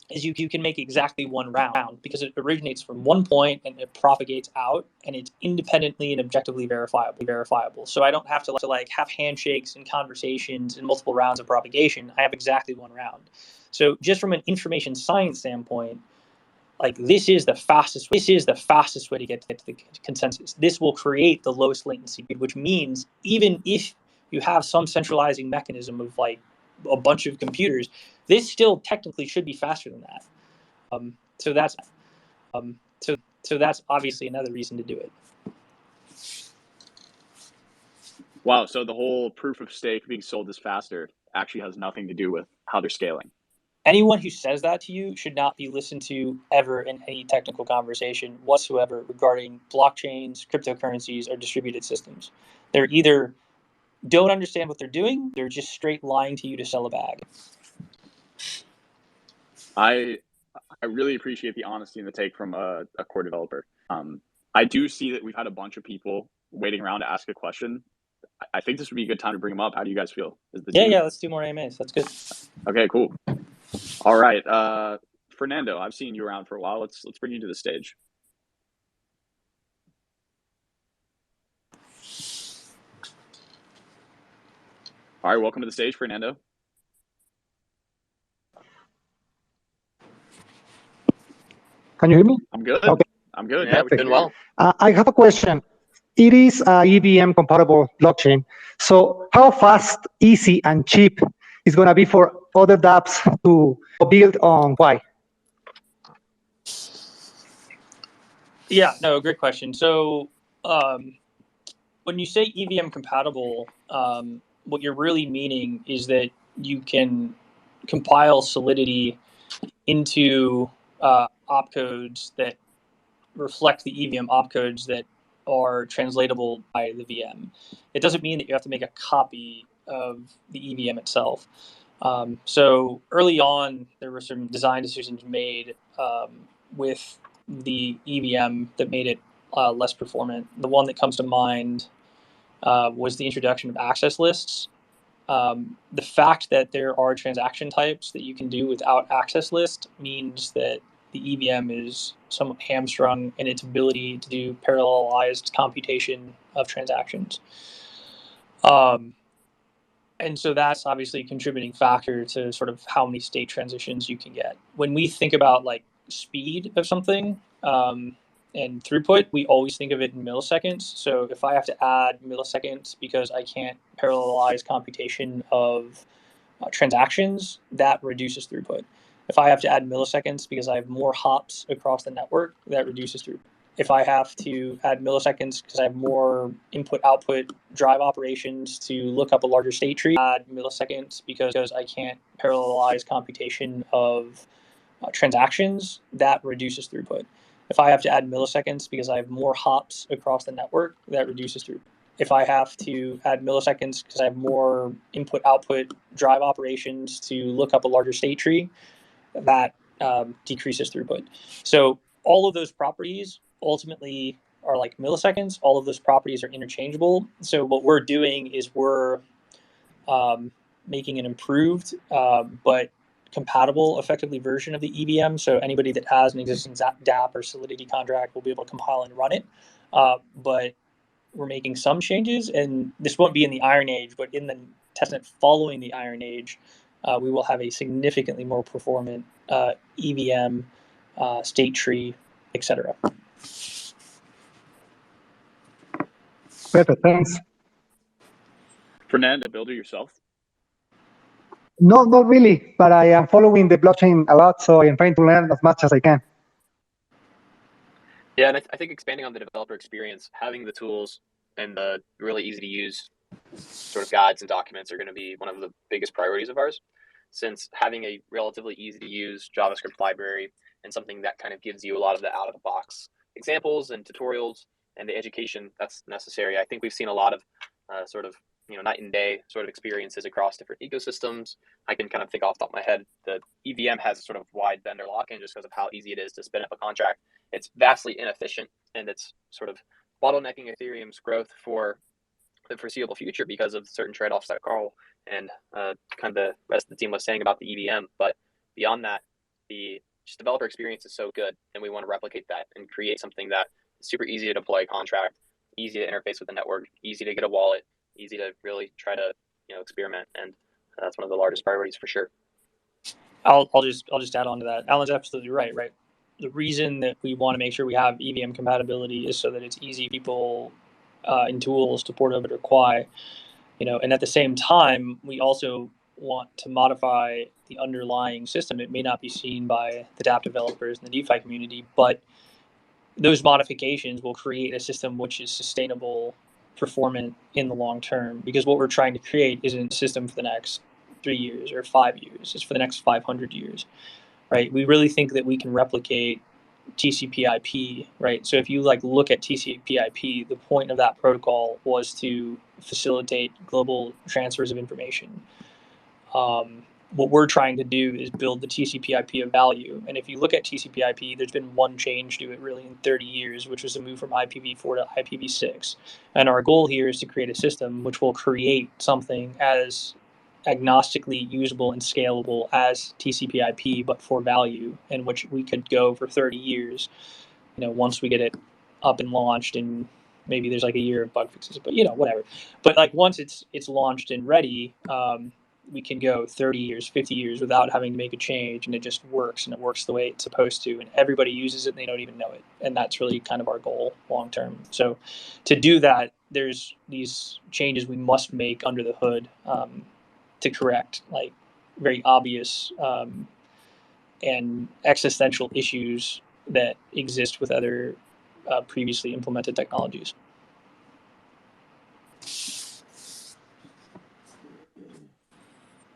is you can make exactly one round, because it originates from one point and it propagates out, and it's independently and objectively verifiable. So I don't have to like have handshakes and conversations and multiple rounds of propagation. I have exactly one round. So just from an information science standpoint, like, this is the fastest way to get to the consensus. This will create the lowest latency, which means even if you have some centralizing mechanism of like a bunch of computers, this still technically should be faster than that. So that's obviously another reason to do it. Wow, so the whole proof of stake being sold as faster actually has nothing to do with how they're scaling. Anyone who says that to you should not be listened to ever in any technical conversation whatsoever regarding blockchains, cryptocurrencies, or distributed systems. They're either don't understand what they're doing, they're just straight lying to you to sell a bag. I really appreciate the honesty and the take from a core developer. I do see that we've had a bunch of people waiting around to ask a question. I think this would be a good time to bring them up. How do you guys feel? Yeah, let's do more AMAs. That's good. Okay, cool. All right, Fernando, I've seen you around for a while. Let's bring you to the stage. All right, welcome to the stage, Fernando. Can you hear me? I'm good. Okay. I'm good. Yeah, we're doing well. I have a question. It is a EVM compatible blockchain. So how fast, easy, and cheap is going to be for other dApps to build on Quai? Yeah, no, great question. So when you say EVM compatible, what you're really meaning is that you can compile Solidity into opcodes that reflect the EVM opcodes that are translatable by the VM. It doesn't mean that you have to make a copy of the EVM itself. So early on, there were some design decisions made with the EVM that made it less performant. The one that comes to mind was the introduction of access lists. The fact that there are transaction types that you can do without access list means that the EVM is somewhat hamstrung in its ability to do parallelized computation of transactions. And so that's obviously a contributing factor to sort of how many state transitions you can get. When we think about like speed of something and throughput, we always think of it in milliseconds. So if I have to add milliseconds because I can't parallelize computation of transactions, that reduces throughput. If I have to add milliseconds because I have more hops across the network, that reduces throughput. If I have to add milliseconds because I have more input-output drive operations to look up a larger state tree, add milliseconds because I can't parallelize computation of transactions, that reduces throughput. If I have to add milliseconds because I have more hops across the network, that reduces throughput. If I have to add milliseconds because I have more input-output drive operations to look up a larger state tree, that decreases throughput. So all of those properties ultimately are like milliseconds. All of those properties are interchangeable. So what we're doing is we're making an improved but compatible effectively version of the EVM. So anybody that has an existing DApp or Solidity contract will be able to compile and run it. But we're making some changes, and this won't be in the Iron Age, but in the testnet following the Iron Age, we will have a significantly more performant EVM, state tree, etc. Perfect, thanks. Fernando, builder yourself? No, not really, but I am following the blockchain a lot, so I am trying to learn as much as I can. Yeah, and I think expanding on the developer experience, having the tools and the really easy to use sort of guides and documents are going to be one of the biggest priorities of ours, since having a relatively easy to use JavaScript library and something that kind of gives you a lot of the out of the box examples and tutorials and the education that's necessary. I think we've seen a lot of sort of night and day sort of experiences across different ecosystems. I can kind of think off the top of my head, the EVM has sort of wide vendor lock-in just because of how easy it is to spin up a contract. It's vastly inefficient, and it's sort of bottlenecking Ethereum's growth for the foreseeable future because of certain trade-offs that Carl and kind of the rest of the team was saying about the EVM. But beyond that, the just developer experience is so good, and we want to replicate that and create something that is super easy to deploy a contract, easy to interface with the network, easy to get a wallet, easy to really try to experiment, and that's one of the largest priorities for sure. I'll just add on to that. Alan's absolutely right. Right. The reason that we want to make sure we have EVM compatibility is so that it's easy for people and tools to port over to Quai. And at the same time, we also want to modify the underlying system. It may not be seen by the dApp developers and the DeFi community, but those modifications will create a system which is sustainable, performant in the long term. Because what we're trying to create isn't a system for the next 3 years or 5 years. It's for the next 500 years, right? We really think that we can replicate TCP/IP, right? So if you look at TCP/IP, the point of that protocol was to facilitate global transfers of information. What we're trying to do is build the TCP/IP of value. And if you look at TCP/IP, there's been one change to it really in 30 years, which was a move from IPv4 to IPv6. And our goal here is to create a system which will create something as agnostically usable and scalable as TCP/IP, but for value, in which we could go for 30 years, once we get it up and launched, and maybe there's like a year of bug fixes, but whatever. But once it's launched and ready, we can go 30 years, 50 years without having to make a change, and it just works, and it works the way it's supposed to, and everybody uses it and they don't even know it. And that's really kind of our goal long term. So to do that, there's these changes we must make under the hood to correct very obvious and existential issues that exist with other previously implemented technologies.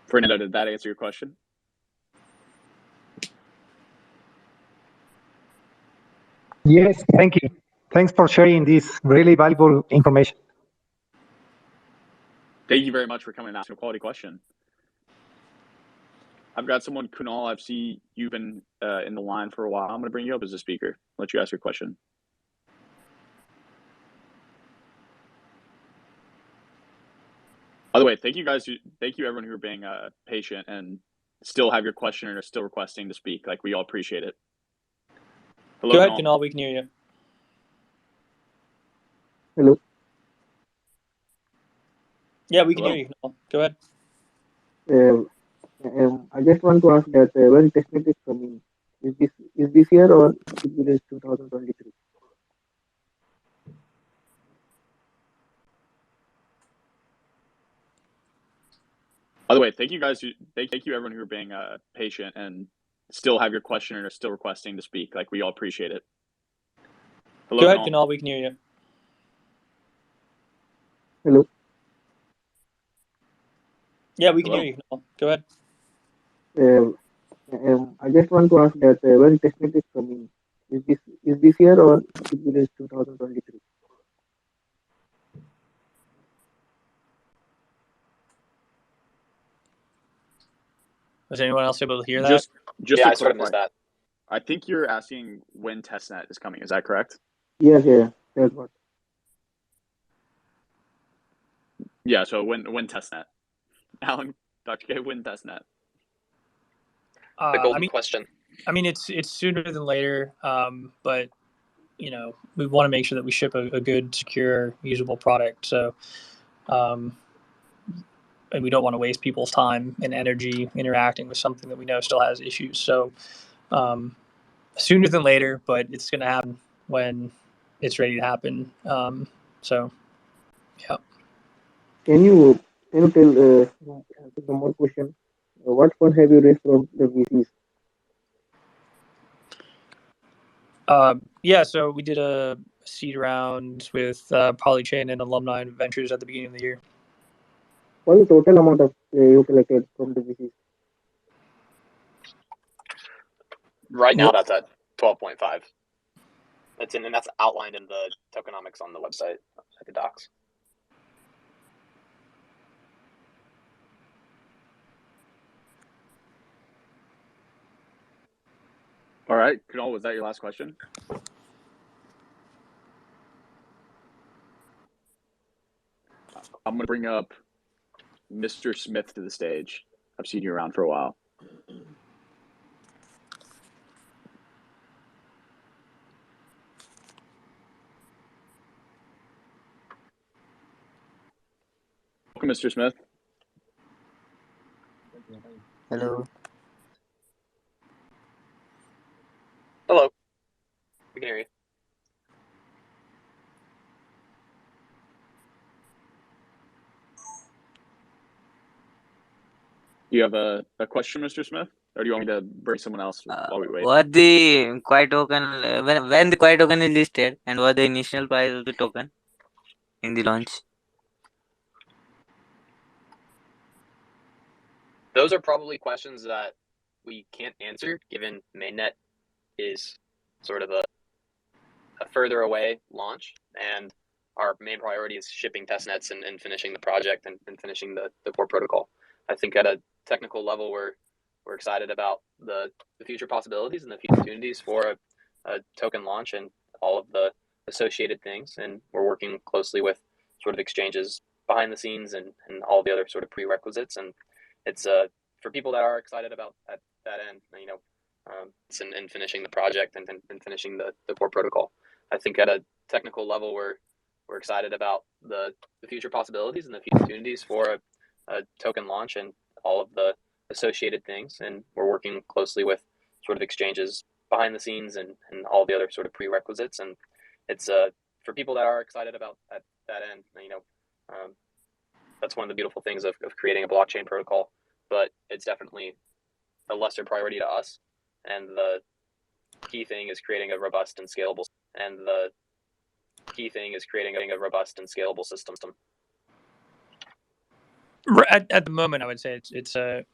Fernando, did that answer your question? Yes, thank you. Thanks for sharing this really valuable information. Thank you very much for coming and asking a quality question. I've got someone, Kunal. I've seen you've been in the line for a while. I'm going to bring you up as a speaker. Let you ask your question. By the way, thank you everyone who are being patient and still have your question and are still requesting to speak. Like, we all appreciate it. Hello, Go ahead, Kunal. Kunal. We can hear you. Hello. Yeah, we can Hello. hear you, Kunal. Go ahead. I just want to ask that when testnet is coming, is this year or it will be 2023? By the way, thank you everyone who are being patient and still have your question and are still requesting to speak. Like, we all appreciate it. Hello, Go ahead, Kunal. Kunal. We can hear you. Hello. Yeah, we can Hello. hear you, Kunal. Go ahead. I just want to ask that when testnet is coming, is this year or it will be 2023? Was anyone else able to hear that? Just Yeah, to I sort of clarify, missed that. I think you're asking when testnet is coming. Is that correct? Yes, yeah, that's what. Yeah. So when testnet? Alan, Dr. K, when testnet? The golden question. I mean, it's sooner than later, but you know, we want to make sure that we ship a good, secure, usable product. So, and we don't want to waste people's time and energy interacting with something that we know still has issues. So, sooner than later, but it's going to happen when it's ready to happen. So, yeah. Can you tell some more question? What fund have you raised from the VCs? Yeah, so we did a seed round with Polychain and Alumni Ventures at the beginning of the year. What is the total amount of you collected from the VCs? Right now, that's at 12.5. And that's outlined in the tokenomics on the website at the docs. All right, Kunal, was that your last question? I'm going to bring up Mr. Smith to the stage. I've seen you around for a while. Welcome, Mr. Smith. Hello. Hello. We can hear you. Do you have a question, Mr. Smith? Or do you want me to bring someone else while we wait? What the Quai token, when the Quai token is listed, and what the initial price of the token in the launch? Those are probably questions that we can't answer, given mainnet is sort of a further away launch, and our main priority is shipping testnets and finishing the project and finishing the core protocol. I think at a technical level, we're excited about the future possibilities and the future opportunities for a token launch and all of the associated things. And we're working closely with sort of exchanges behind the scenes and all the other sort of prerequisites. And it's for people that are excited about that end, you know, and finishing the project and finishing the core protocol. I think at a technical level, we're excited about the future possibilities and the future opportunities for a token launch and all of the associated things. And we're working closely with sort of exchanges behind the scenes and all the other sort of prerequisites. And it's for people that are excited about that end, you know, that's one of the beautiful things of creating a blockchain protocol. But it's definitely a lesser priority to us. And the key thing is creating a robust and scalable system. At the moment, I would say it's a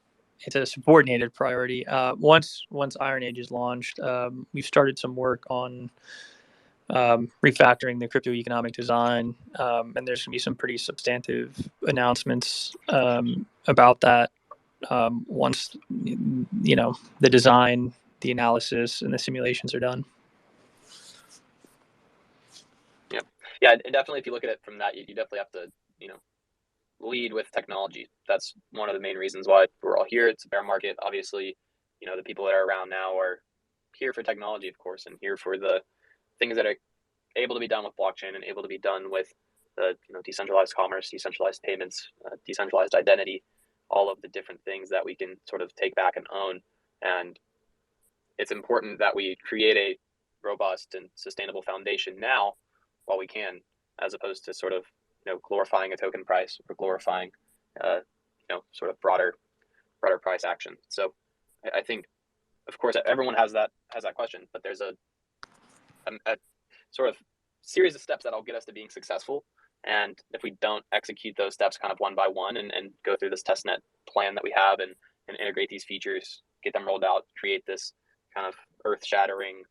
subordinated priority. Once Iron Age is launched, we've started some work on refactoring the crypto economic design, and there's going to be some pretty substantive announcements about that once the design, the analysis, and the simulations are done. Yeah, and definitely if you look at it from that, you definitely have to lead with technology. That's one of the main reasons why we're all here. It's a bear market, obviously. The people that are around now are here for technology, of course, and here for the things that are able to be done with blockchain and able to be done with the decentralized commerce, decentralized payments, decentralized identity, all of the different things that we can sort of take back and own. And it's important that we create a robust and sustainable foundation now while we can, as opposed to sort of glorifying a token price or glorifying sort of broader price action. So I think, of course, everyone has that question, but there's a sort of series of steps that'll get us to being successful. And if we don't execute those steps kind of one by one and go through this testnet plan that we have and integrate these features, get them rolled out, create this kind of earth-shattering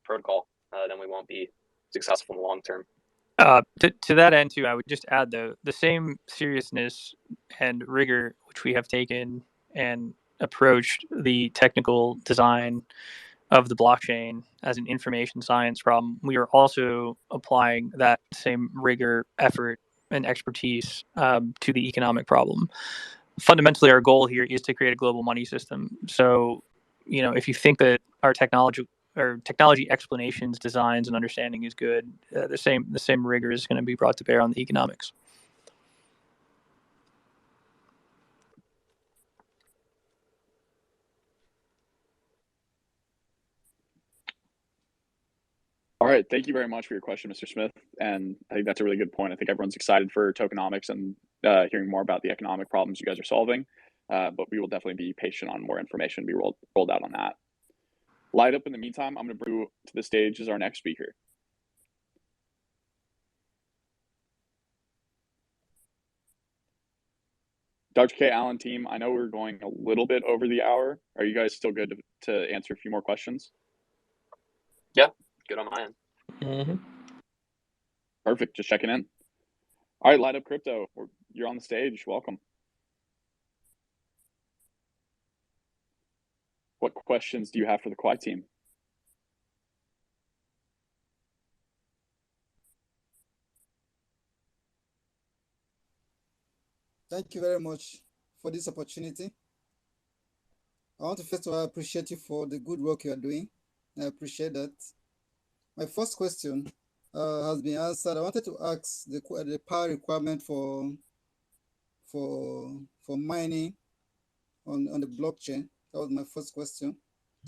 protocol, then we won't be successful in the long term. To that end, too, I would just add the same seriousness and rigor which we have taken and approached the technical design of the blockchain as an information science problem. We are also applying that same rigor, effort, and expertise to the economic problem. Fundamentally, our goal here is to create a global money system. So, if you think that our technology explanations, designs, and understanding is good, the same rigor is going to be brought to bear on the economics. All right. Thank you very much for your question, Mr. Smith. And I think that's a really good point. I think everyone's excited for tokenomics and hearing more about the economic problems you guys are solving. But we will definitely be patient on more information be rolled out on that. Light up in the meantime, I'm going to bring you to the stage as our next speaker. Dr. K. Allen team, I know we're going a little bit over the hour. Are you guys still good to answer a few more questions? Yeah, good on my end. Mm-hmm. Perfect. Just checking in. All right, Light Up Crypto, you're on the stage. Welcome. What questions do you have for the Quai team? Thank you very much for this opportunity. I want to first of all appreciate you for the good work you are doing. I appreciate that. My first question has been answered. I wanted to ask the power requirement for mining on the blockchain. That was my first question.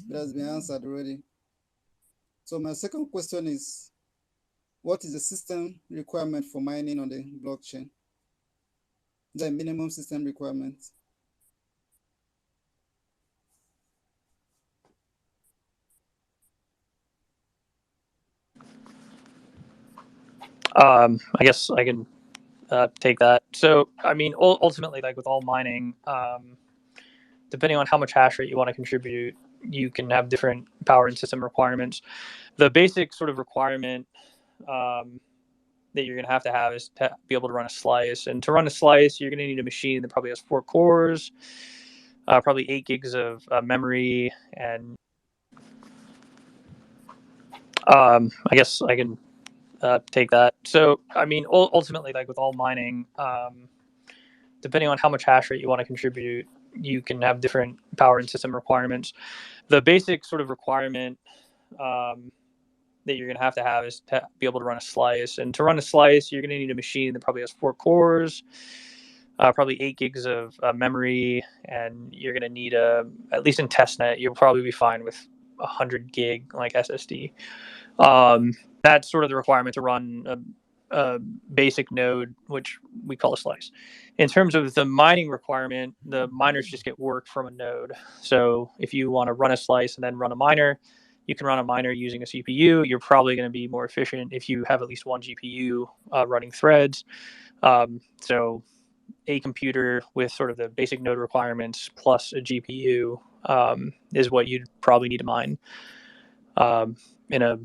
It has been answered already. So my second question is, what is the system requirement for mining on the blockchain? The minimum system requirement. I guess I can take that. So, I mean, ultimately, like with all mining, depending on how much hash rate you want to contribute, you can have different power and system requirements. The basic sort of requirement that you're going to have is to be able to run a slice. And to run a slice, you're going to need a machine that probably has 4 cores, probably 8 gigs of memory, and I guess I can take that. So, I mean, ultimately, like with all mining, depending on how much hash rate you want to contribute, you can have different power and system requirements. The basic sort of requirement that you're going to have is to be able to run a slice. And to run a slice, you're going to need a machine that probably has 4 cores, probably 8 gigs of memory, and you're going to need at least in testnet, you'll probably be fine with 100 gig like SSD. That's sort of the requirement to run a basic node, which we call a slice. In terms of the mining requirement, the miners just get work from a node. So if you want to run a slice and then run a miner, you can run a miner using a CPU. You're probably going to be more efficient if you have at least one GPU running threads. So a computer with sort of the basic node requirements plus a GPU is what you'd probably need to mine in a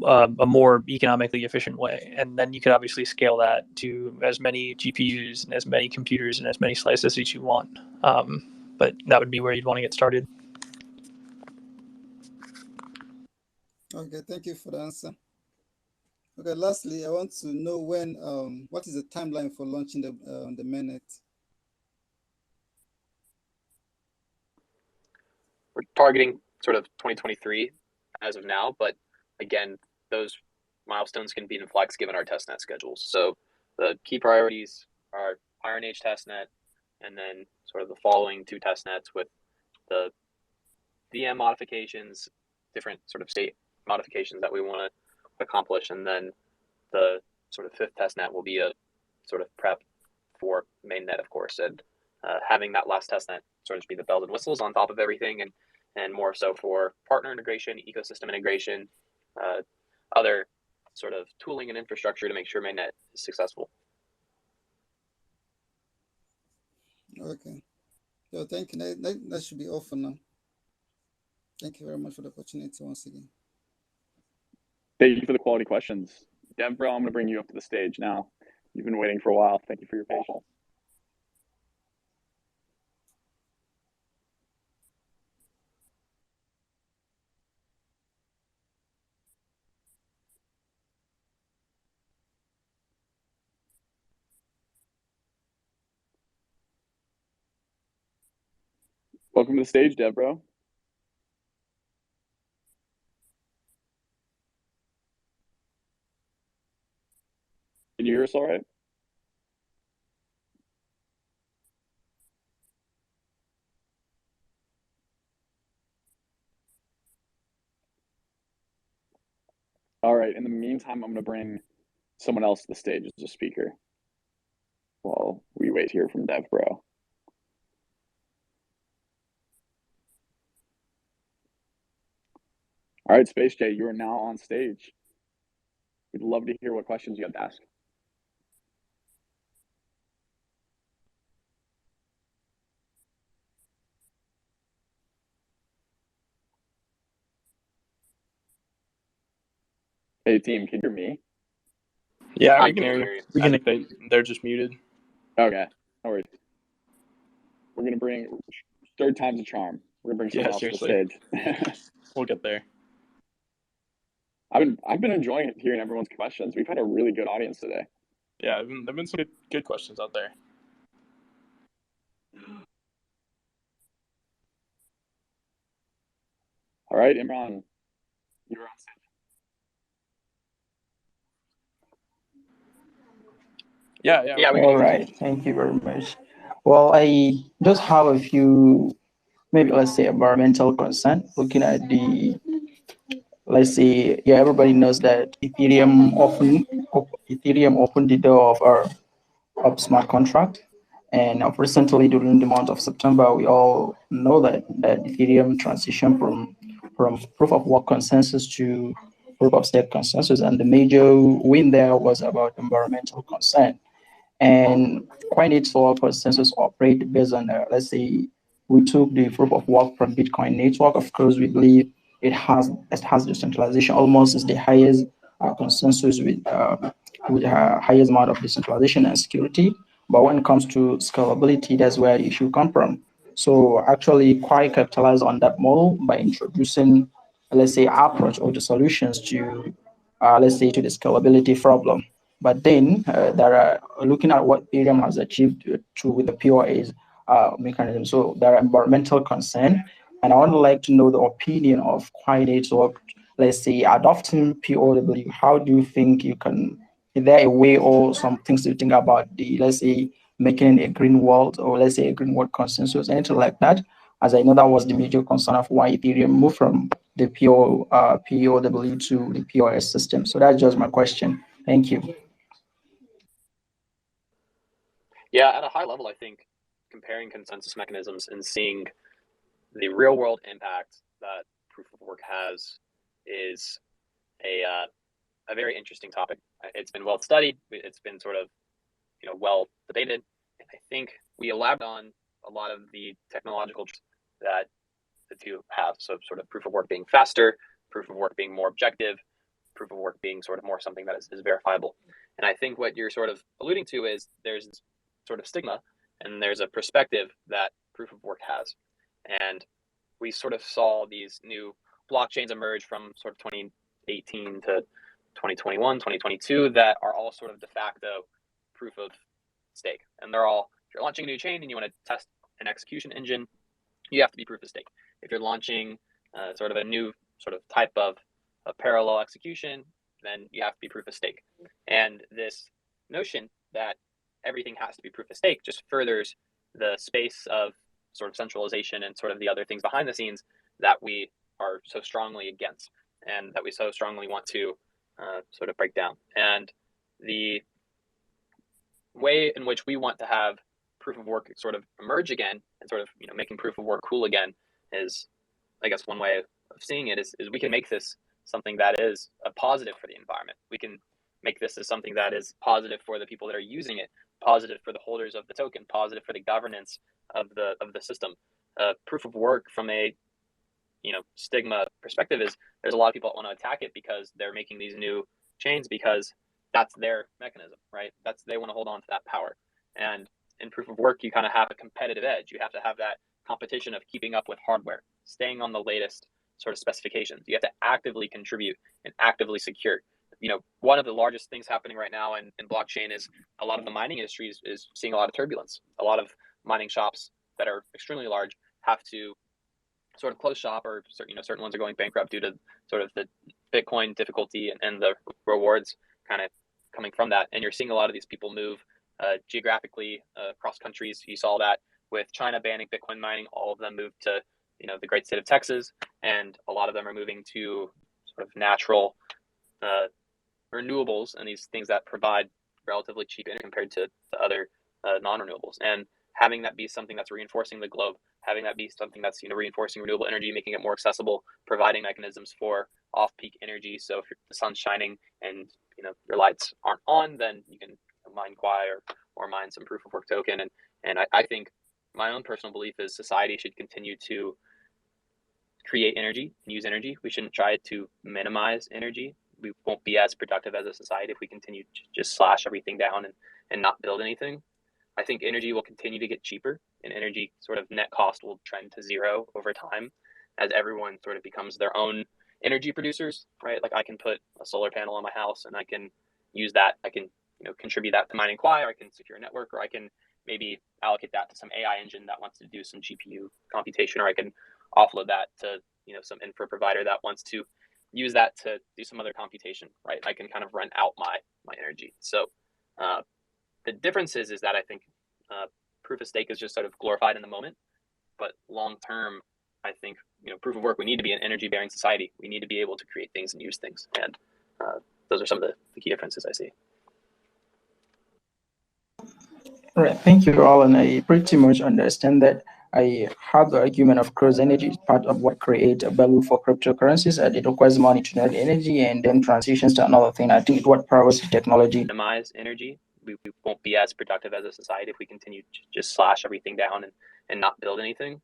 a more economically efficient way. And then you could obviously scale that to as many GPUs and as many computers and as many slices as you want. But that would be where you'd want to get started. Okay, thank you for the answer. Okay, lastly, I want to know when, what is the timeline for launching the mainnet? We're targeting sort of 2023 as of now, but again, those milestones can be in flex given our testnet schedules. So the key priorities are Iron Age testnet, and then sort of the following two testnets with the VM modifications, different sort of state modifications that we want to accomplish, and then the sort of fifth testnet will be a sort of prep for mainnet, of course, and having that last testnet sort of be the bells and whistles on top of everything, and more so for partner integration, ecosystem integration, other sort of tooling and infrastructure to make sure mainnet is successful. Okay. So thank you. That should be all for now. Thank you very much for the opportunity once again. Thank you for the quality questions. Dev, bro, I'm going to bring you up to the stage now. You've been waiting for a while. Thank you for your patience. Welcome to the stage, Dev, bro. Can you hear us all right? All right. In the meantime, I'm going to bring someone else to the stage as a speaker while we wait here from Dev, bro. All right, Space J, you are now on stage. We'd love to hear what questions you have to ask. Hey, team, can you hear me? Yeah, we can hear you. I think they're just muted. Okay, no worries. We're going to bring, third time's a charm. We're going to bring someone else to the stage. We'll get there. I've been enjoying hearing everyone's questions. We've had a really good audience today. Yeah, there've been some good questions out there. All right, Imran, you're on stage. Yeah. All right. Thank you very much. Well, I just have a few, maybe let's say, environmental concern. Looking at the, let's say, yeah, everybody knows that Ethereum opened the door of our smart contract. And recently, during the month of September, we all know that Ethereum transitioned from proof of work consensus to proof of stake consensus, and the major win there was about environmental concern. And Quai Network consensus operate based on, let's say, we took the proof of work from Bitcoin Network. Of course, we believe it has decentralization, almost is the highest consensus with highest amount of decentralization and security. But when it comes to scalability, that's where the issue come from. So actually, Quai capitalized on that model by introducing, let's say, approach or the solutions to, let's say, to the scalability problem. But then there are looking at what Ethereum has achieved through with the POA's mechanism. So there are environmental concern, and I would like to know the opinion of Quai Network. Let's say adopting POW. How do you think you can? Is there a way or some things to think about the, let's say, making a green world, or let's say a green world consensus, anything like that? As I know that was the major concern of why Ethereum moved from the POW to the POS system. So that's just my question. Thank you. Yeah, at a high level, I think comparing consensus mechanisms and seeing the real world impact that proof of work has is a very interesting topic. It's been well studied. It's been sort of, well debated. And I think we elaborated on a lot of the technological that the two have. So sort of proof of work being faster, proof of work being more objective, proof of work being sort of more something that is verifiable. And I think what you're sort of alluding to is there's sort of stigma and there's a perspective that proof of work has. And we sort of saw these new blockchains emerge from sort of 2018 to 2021, 2022 that are all sort of de facto proof of stake. And they're all, if you're launching a new chain and you want to test an execution engine, you have to be proof of stake. If you're launching sort of a new sort of type of a parallel execution, then you have to be proof of stake. And this notion that everything has to be proof of stake just furthers the space of sort of centralization and sort of the other things behind the scenes that we are so strongly against and that we so strongly want to sort of break down. And the way in which we want to have proof of work sort of emerge again and sort of, you know, making proof of work cool again is, I guess, one way of seeing it is we can make this something that is a positive for the environment. We can make this as something that is positive for the people that are using it, positive for the holders of the token, positive for the governance of the system. Proof of work from a, you know, stigma perspective is there's a lot of people that want to attack it because they're making these new chains because that's their mechanism, right? They want to hold on to that power. And in proof of work, you kind of have a competitive edge. You have to have that competition of keeping up with hardware, staying on the latest sort of specifications. You have to actively contribute and actively secure. You know, one of the largest things happening right now in blockchain is a lot of the mining industry is seeing a lot of turbulence. A lot of mining shops that are extremely large have to sort of close shop, or certain ones are going bankrupt due to sort of the Bitcoin difficulty and the rewards kind of coming from that. And you're seeing a lot of these people move geographically across countries. You saw that with China banning Bitcoin mining. All of them moved to, you know, the great state of Texas, and a lot of them are moving to sort of natural renewables and these things that provide relatively cheap energy compared to the other non-renewables. And having that be something that's reinforcing the globe, having that be something that's, you know, reinforcing renewable energy, making it more accessible, providing mechanisms for off-peak energy. So if the sun's shining and, you know, your lights aren't on, then you can mine Quai or mine some proof of work token. And I think my own personal belief is society should continue to create energy and use energy. We shouldn't try to minimize energy. We won't be as productive as a society if we continue to just slash everything down and not build anything. I think energy will continue to get cheaper, and energy sort of net cost will trend to zero over time as everyone sort of becomes their own energy producers, right? Like I can put a solar panel on my house and I can use that. I can, you know, contribute that to mining Quai, or I can secure a network, or I can maybe allocate that to some AI engine that wants to do some GPU computation, or I can offload that to, you know, some infra provider that wants to use that to do some other computation, right? I can kind of rent out my energy. So the difference is that I think proof of stake is just sort of glorified in the moment, but long term, I think, you know, proof of work, we need to be an energy bearing society. We need to be able to create things and use things. And those are some of the key differences I see. All right, thank you all, and I pretty much understand that. I have the argument of cross energy is part of what creates a value for cryptocurrencies, and it requires money to generate energy and then transitions to another thing. I think it's what powers technology. Minimize energy. We won't be as productive as a society if we continue to just slash everything down and not build anything.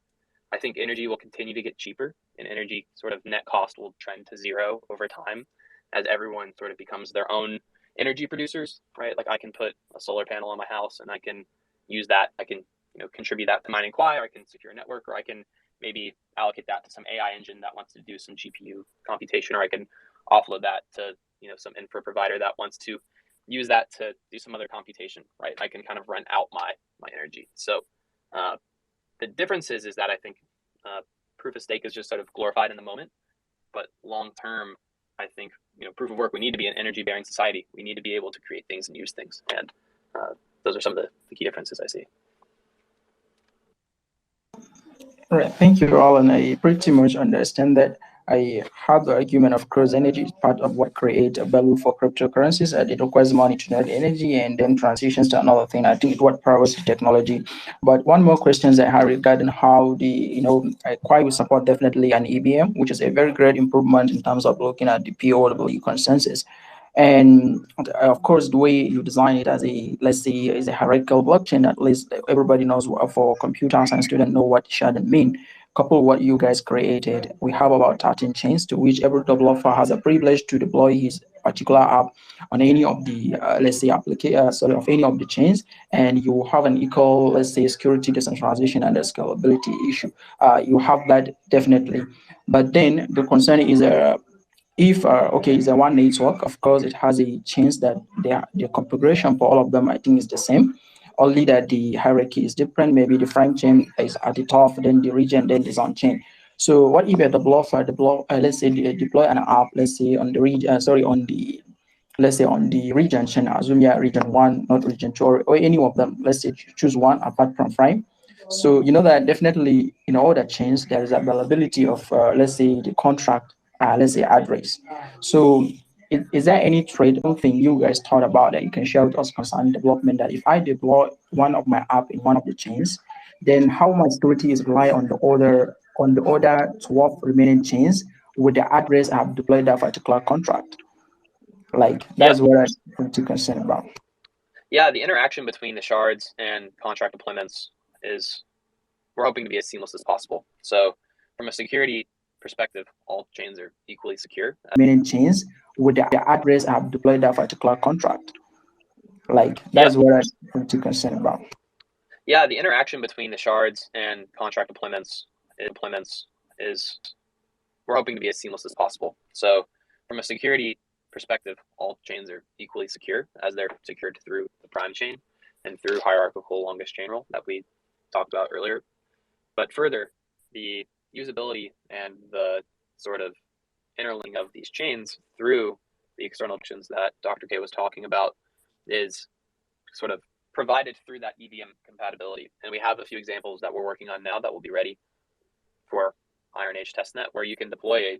I think energy will continue to get cheaper, and energy sort of net cost will trend to zero over time as everyone sort of becomes their own energy producers, right? Like I can put a solar panel on my house and I can use that. I can, you know, contribute that to mining Quai, or I can secure a network, or I can maybe allocate that to some AI engine that wants to do some GPU computation, or I can offload that to, you know, some infra provider that wants to use that to do some other computation, right? I can kind of rent out my energy. So the difference is that I think proof of stake is just sort of glorified in the moment, but long term, I think, you know, proof of work, we need to be an energy bearing society. We need to be able to create things and use things. And those are some of the key differences I see. All right, thank you all, and I pretty much understand that. I have the argument of cross energy is part of what creates a value for cryptocurrencies, and it requires money to generate energy and then transitions to another thing. I think it's what powers technology. But one more question I have regarding how the, you know, Quai will support definitely an EBM, which is a very great improvement in terms of looking at the POW consensus. And of course, the way you design it as a, let's say, is a hierarchical blockchain, at least everybody knows what, for computer science students know what sharding mean. couple what you guys created, we have about 13 chains to which every developer has a privilege to deploy his particular app on any of the, let's say, of any of the chains, and you have an equal, let's say, security, decentralization, and the scalability issue. You have that definitely, but then the concern is if okay, it's a one network, of course it has a chance that the configuration for all of them I think is the same, only that the hierarchy is different. Maybe the frame chain is at the top, then the region, then the zone chain. So what if a developer let's say deploy an app, let's say on the region, sorry, on the, let's say on the region chain, assume yeah, region one, not region two, or any of them. Let's say choose one apart from frame. So you know that definitely in all the chains there is availability of let's say the contract, let's say address. So is there any trade thing you guys thought about that you can share with us concerning development, that if I deploy one of my app in one of the chains, then how much security is rely on the other 12 remaining chains with the address I have deployed that particular contract? Like Yeah, that's what I'm too concerned about. yeah. The interaction between the shards and contract deployments is, we're hoping to be as seamless as possible. So from a security perspective, all chains are equally secure. Remaining chains with the address I have deployed that particular contract. Like Yeah, that's what I'm too concerned about. yeah. The interaction between the shards and contract deployments is, we're hoping to be as seamless as possible. So from a security perspective, all chains are equally secure as they're secured through the prime chain and through hierarchical longest chain rule that we talked about earlier. But further, the usability and the sort of interlinking of these chains through the external functions that Dr. K was talking about is sort of provided through that EVM compatibility. And we have a few examples that we're working on now that will be ready for Iron Age testnet, where you can deploy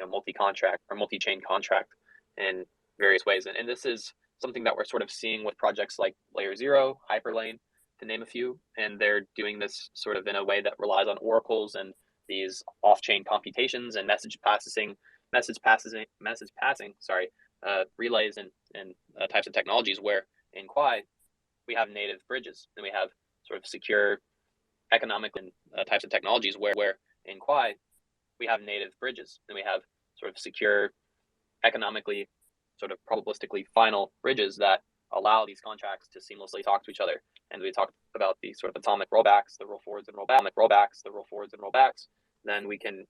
a multi-contract or multi-chain contract in various ways. And this is something that we're sort of seeing with projects like Layer Zero, Hyperlane, to name a few. And they're doing this sort of in a way that relies on oracles and these off-chain computations and message passing, relays and types of technologies, where in Quai we have native bridges and we have sort of secure economic and types of technologies where in Quai we have native bridges and we have sort of secure, economically, sort of probabilistically final bridges that allow these contracts to seamlessly talk to each other. And we talked about the sort of atomic rollbacks, the roll forwards and rollbacks. Then we can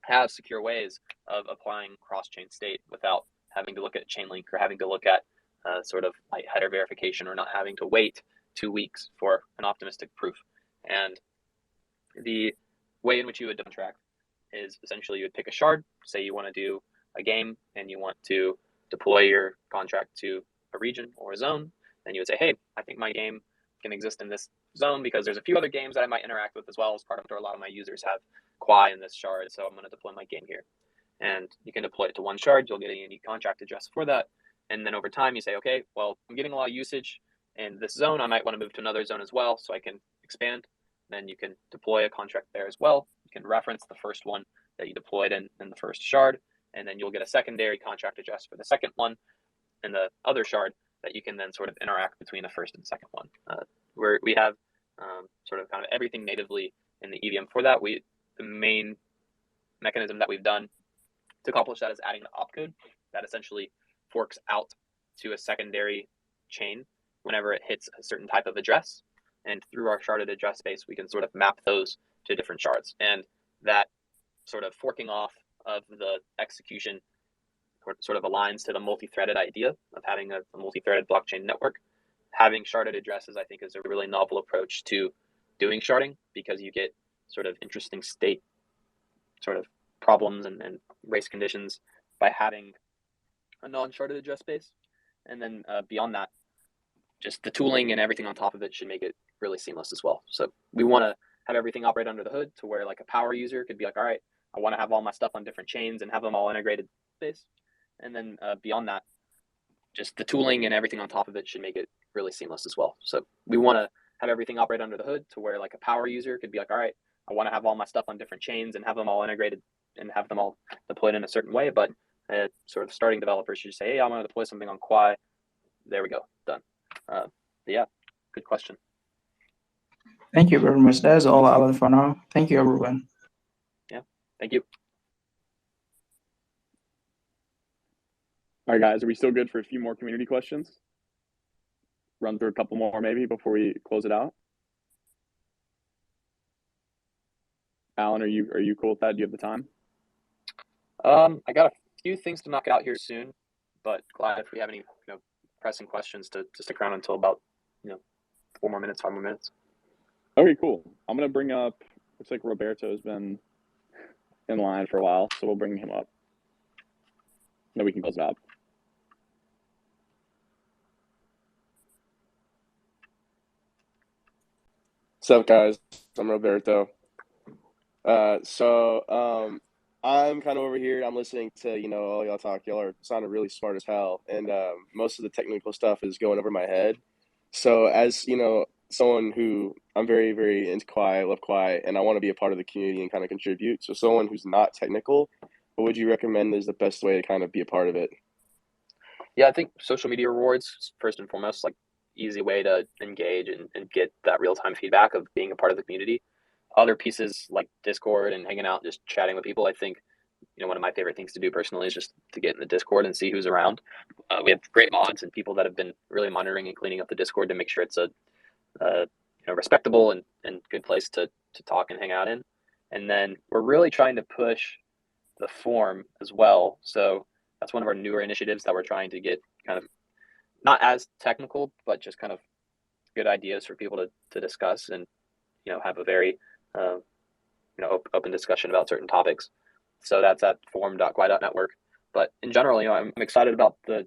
have secure ways of applying cross-chain state without having to look at chain link or having to look at sort of like header verification, or not having to wait 2 weeks for an optimistic proof. And the way in which you would contract is essentially you would pick a shard. Say you want to do a game and you want to deploy your contract to a region or a zone. Then you would say, hey, I think my game can exist in this zone because there's a few other games that I might interact with as well as part of it, or a lot of my users have Quai in this shard, so I'm going to deploy my game here. And you can deploy it to one shard. You'll get a unique contract address for that. And then over time you say, okay, well, I'm getting a lot of usage in this zone. I might want to move to another zone as well so I can expand. Then you can deploy a contract there as well. You can reference the first one that you deployed in the first shard, and then you'll get a secondary contract address for the second one in the other shard that you can then sort of interact between the first and second one. Where we have sort of kind of everything natively in the EVM for that. The main mechanism that we've done to accomplish that is adding the opcode that essentially forks out to a secondary chain whenever it hits a certain type of address. And through our sharded address space, we can sort of map those to different shards. And that sort of forking off of the execution sort of aligns to the multi-threaded idea of having a multi-threaded blockchain network. Having sharded addresses, I think, is a really novel approach to doing sharding, because you get sort of interesting state sort of problems and race conditions by having a non-sharded address space. And then beyond that, just the tooling and everything on top of it should make it really seamless as well. So we want to have everything operate under the hood to where like a power user could be like, all right, I want to have all my stuff on different chains and have them all integrated space. And then beyond that, just the tooling and everything on top of it should make it really seamless as well. So we want to have everything operate under the hood to where like a power user could be like, all right, I want to have all my stuff on different chains and have them all integrated and have them all deployed in a certain way. But sort of starting developers should say, hey, I want to deploy something on Quai. There we go, done. Yeah, good question. Thank you very much. That's all, Alan, for now. Thank you, everyone. Yeah, thank you. All right, guys, are we still good for a few more community questions? Run through a couple more maybe before we close it out. Alan, are you cool with that? Do you have the time? I got a few things to knock out here soon, but glad if we have any pressing questions to stick around until about 5 more minutes. Okay, cool. I'm gonna bring up. Looks like Roberto's been in line for a while, so we'll bring him up. Then we can close it out. What's up, guys? I'm Roberto. I'm kind of over here. I'm listening to all y'all talk. Y'all are sounding really smart as hell, and most of the technical stuff is going over my head. So as someone who I'm very, very into Quai, I love Quai, and I want to be a part of the community and kind of contribute. So someone who's not technical, what would you recommend is the best way to kind of be a part of it? Yeah, I think social media rewards first and foremost, like easy way to engage and get that real-time feedback of being a part of the community. Other pieces like Discord and hanging out, just chatting with people. I think one of my favorite things to do personally is just to get in the Discord and see who's around. We have great mods and people that have been really monitoring and cleaning up the Discord to make sure it's a respectable and good place to talk and hang out in. And then we're really trying to push the forum as well. So that's one of our newer initiatives that we're trying to get kind of not as technical, but just kind of good ideas for people to discuss and have a very open discussion about certain topics. So that's at forum.quai.network. But in general, I'm excited about the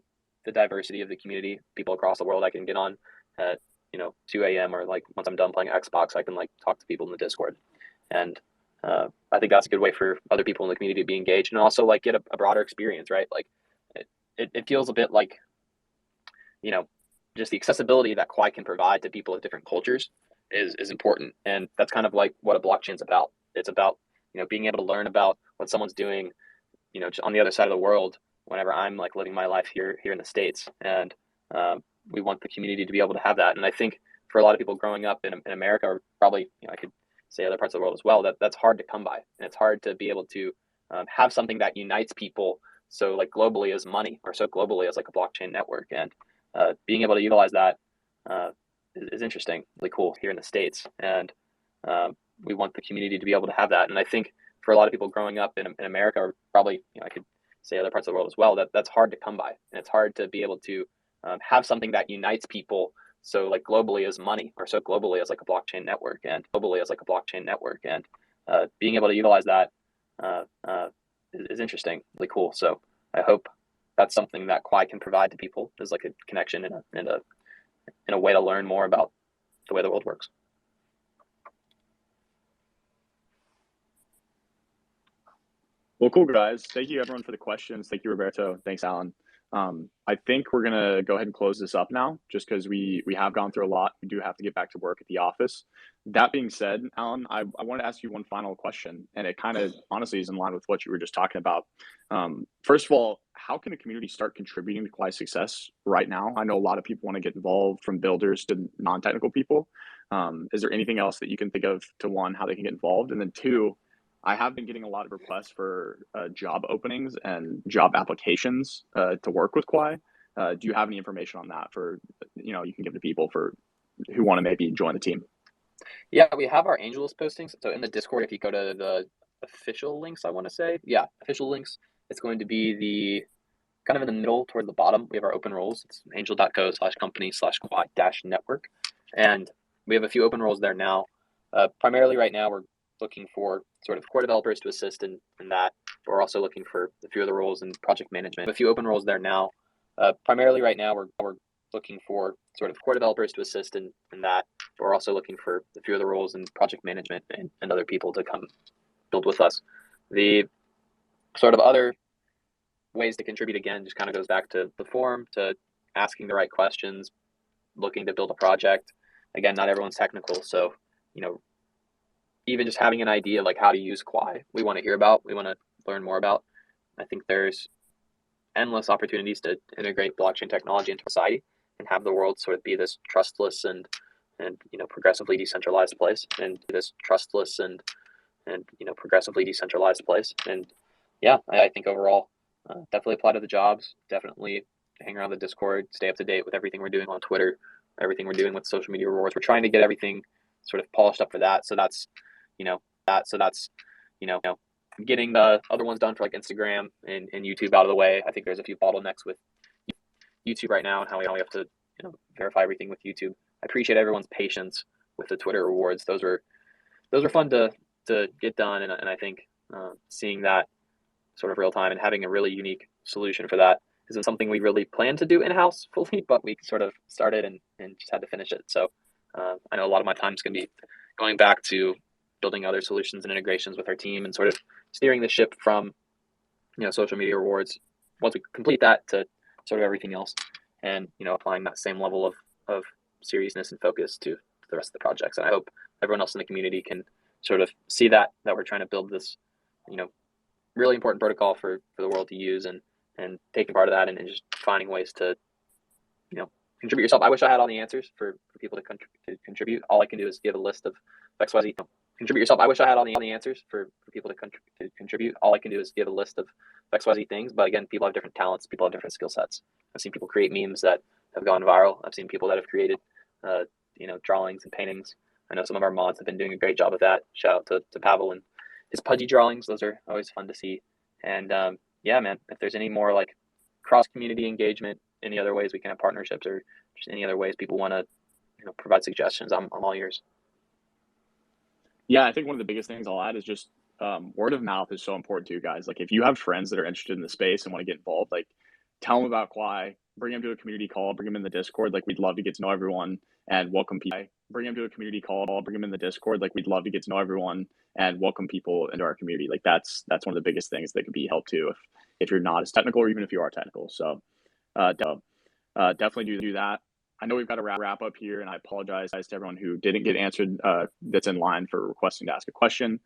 diversity of the community, people across the world I can get on at 2 a.m. or like once I'm done playing Xbox, I can like talk to people in the Discord. And I think that's a good way for other people in the community to be engaged and also like get a broader experience, right? Like it feels a bit like, just the accessibility that Quai can provide to people of different cultures is important. And that's kind of like what a blockchain's about. It's about, being able to learn about what someone's doing, on the other side of the world whenever I'm like living my life here in the States. And we want the community to be able to have that. And I think for a lot of people growing up in America, or probably, I could say other parts of the world as well, that's hard to come by. And it's hard to be able to have something that unites people so like globally as money, or so globally as like a blockchain network. And being able to utilize that is interesting, really cool here in the States. And we want the community to be able to have that. And I think for a lot of people growing up in America, or probably, I could say other parts of the world as well, that's hard to come by. And it's hard to be able to have something that unites people so like globally as money, or so globally as like a blockchain network, and being able to utilize that is interesting, really cool. So I hope that's something that Quai can provide to people, is like a connection and a way to learn more about the way the world works. Well, cool, guys. Thank you, everyone, for the questions. Thank you, Roberto. Thanks, Alan. I think we're going to go ahead and close this up now, just because we have gone through a lot. We do have to get back to work at the office. That being said, Alan, I want to ask you one final question, and it kind of honestly is in line with what you were just talking about. First of all, how can the community start contributing to Quai's success right now? I know a lot of people want to get involved, from builders to non-technical people. Is there anything else that you can think of to, one, how they can get involved? And then two, I have been getting a lot of requests for job openings and job applications to work with Quai. Do you have any information on that for, you can give to people for who want to maybe join the team? Yeah, we have our AngelList postings. So in the Discord, if you go to the official links, I want to say, official links, it's going to be the kind of in the middle toward the bottom. We have our open roles. It's angel.co/company/Quai-network. And we have a few open roles there now. Primarily right now, we're looking for sort of core developers to assist in that. We're also looking for a few of the roles in project management. A few open roles there now. Primarily right now, we're looking for sort of core developers to assist in that. We're also looking for a few of the roles in project management and other people to come build with us. The sort of other ways to contribute, again, just kind of goes back to the forum, to asking the right questions, looking to build a project. Again, not everyone's technical, so even just having an idea like how to use Quai, we want to hear about, we want to learn more about. I think there's endless opportunities to integrate blockchain technology into society and have the world sort of be this trustless and progressively decentralized place, and this trustless and progressively decentralized place. And yeah, I think overall, definitely apply to the jobs. Definitely hang around the Discord, stay up to date with everything we're doing on Twitter, everything we're doing with social media rewards. We're trying to get everything sort of polished up for that. So that's getting the other ones done for like Instagram and YouTube out of the way. I think there's a few bottlenecks with YouTube right now and how we have to verify everything with YouTube. I appreciate everyone's patience with the Twitter rewards. Those were fun to get done, and I think seeing that sort of real time and having a really unique solution for that isn't something we really planned to do in-house fully, but we sort of started and just had to finish it. So I know a lot of my time is going to be going back to building other solutions and integrations with our team and sort of steering the ship from social media rewards once we complete that to sort of everything else, and applying that same level of seriousness and focus to the rest of the projects. And I hope everyone else in the community can sort of see that we're trying to build this really important protocol for the world to use, and taking part of that and just finding ways to contribute yourself. I wish I had all the answers for people to contribute. All I can do is give a list of XYZ. Contribute yourself. I wish I had all the answers for people to contribute. All I can do is give a list of XYZ things. But again, people have different talents. People have different skill sets. I've seen people create memes that have gone viral. I've seen people that have created, drawings and paintings. I know some of our mods have been doing a great job of that. Shout out to Pavel and his pudgy drawings. Those are always fun to see. And yeah, man, if there's any more like cross-community engagement, any other ways we can have partnerships, or just any other ways people want to provide suggestions, I'm all ears. Yeah, I think one of the biggest things I'll add is just word of mouth is so important to you guys. Like if you have friends that are interested in the space and want to get involved, like tell them about Quai, bring them to a community call, bring them in the Discord. Like we'd love to get to know everyone and welcome people. Bring them to a community call, bring them in the Discord. Like we'd love to get to know everyone and welcome people into our community. Like that's one of the biggest things that could be helped to if you're not as technical, or even if you are technical. So definitely do that. I know we've got to wrap up here, and I apologize to everyone who didn't get answered that's in line for requesting to ask a question.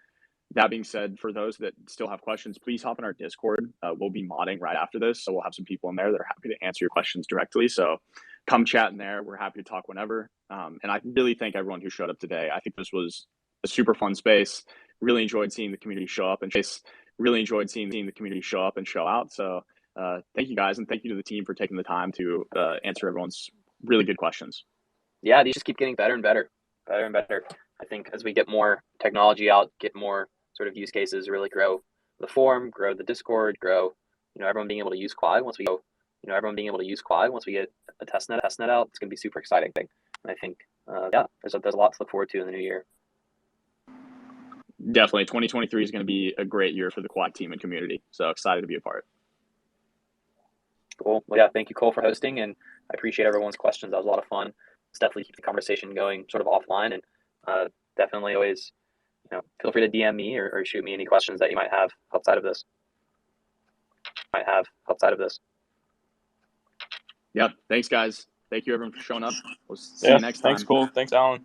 That being said, for those that still have questions, please hop in our Discord. We'll be modding right after this, so we'll have some people in there that are happy to answer your questions directly. So come chat in there. We're happy to talk whenever. And I really thank everyone who showed up today. I think this was a super fun space. Really enjoyed seeing the community show up and show out. So thank you guys, and thank you to the team for taking the time to answer everyone's really good questions. Yeah, these just keep getting better and better. I think as we get more technology out, get more sort of use cases, really grow the forum, grow the Discord, grow everyone being able to use Quai once we get a test net out, it's gonna be super exciting. And I think there's a lot to look forward to in the new year. Definitely 2023 is going to be a great year for the Quai team and community, so excited to be a part. Cool. Well, yeah, thank you, Cole, for hosting, and I appreciate everyone's questions. That was a lot of fun. Let's definitely keep the conversation going sort of offline, and definitely always feel free to DM me or shoot me any questions that you might have outside of this. Yep. Thanks, guys. Thank you, everyone, for showing up. We'll see you next time. Thanks, Cole. Thanks, Alan.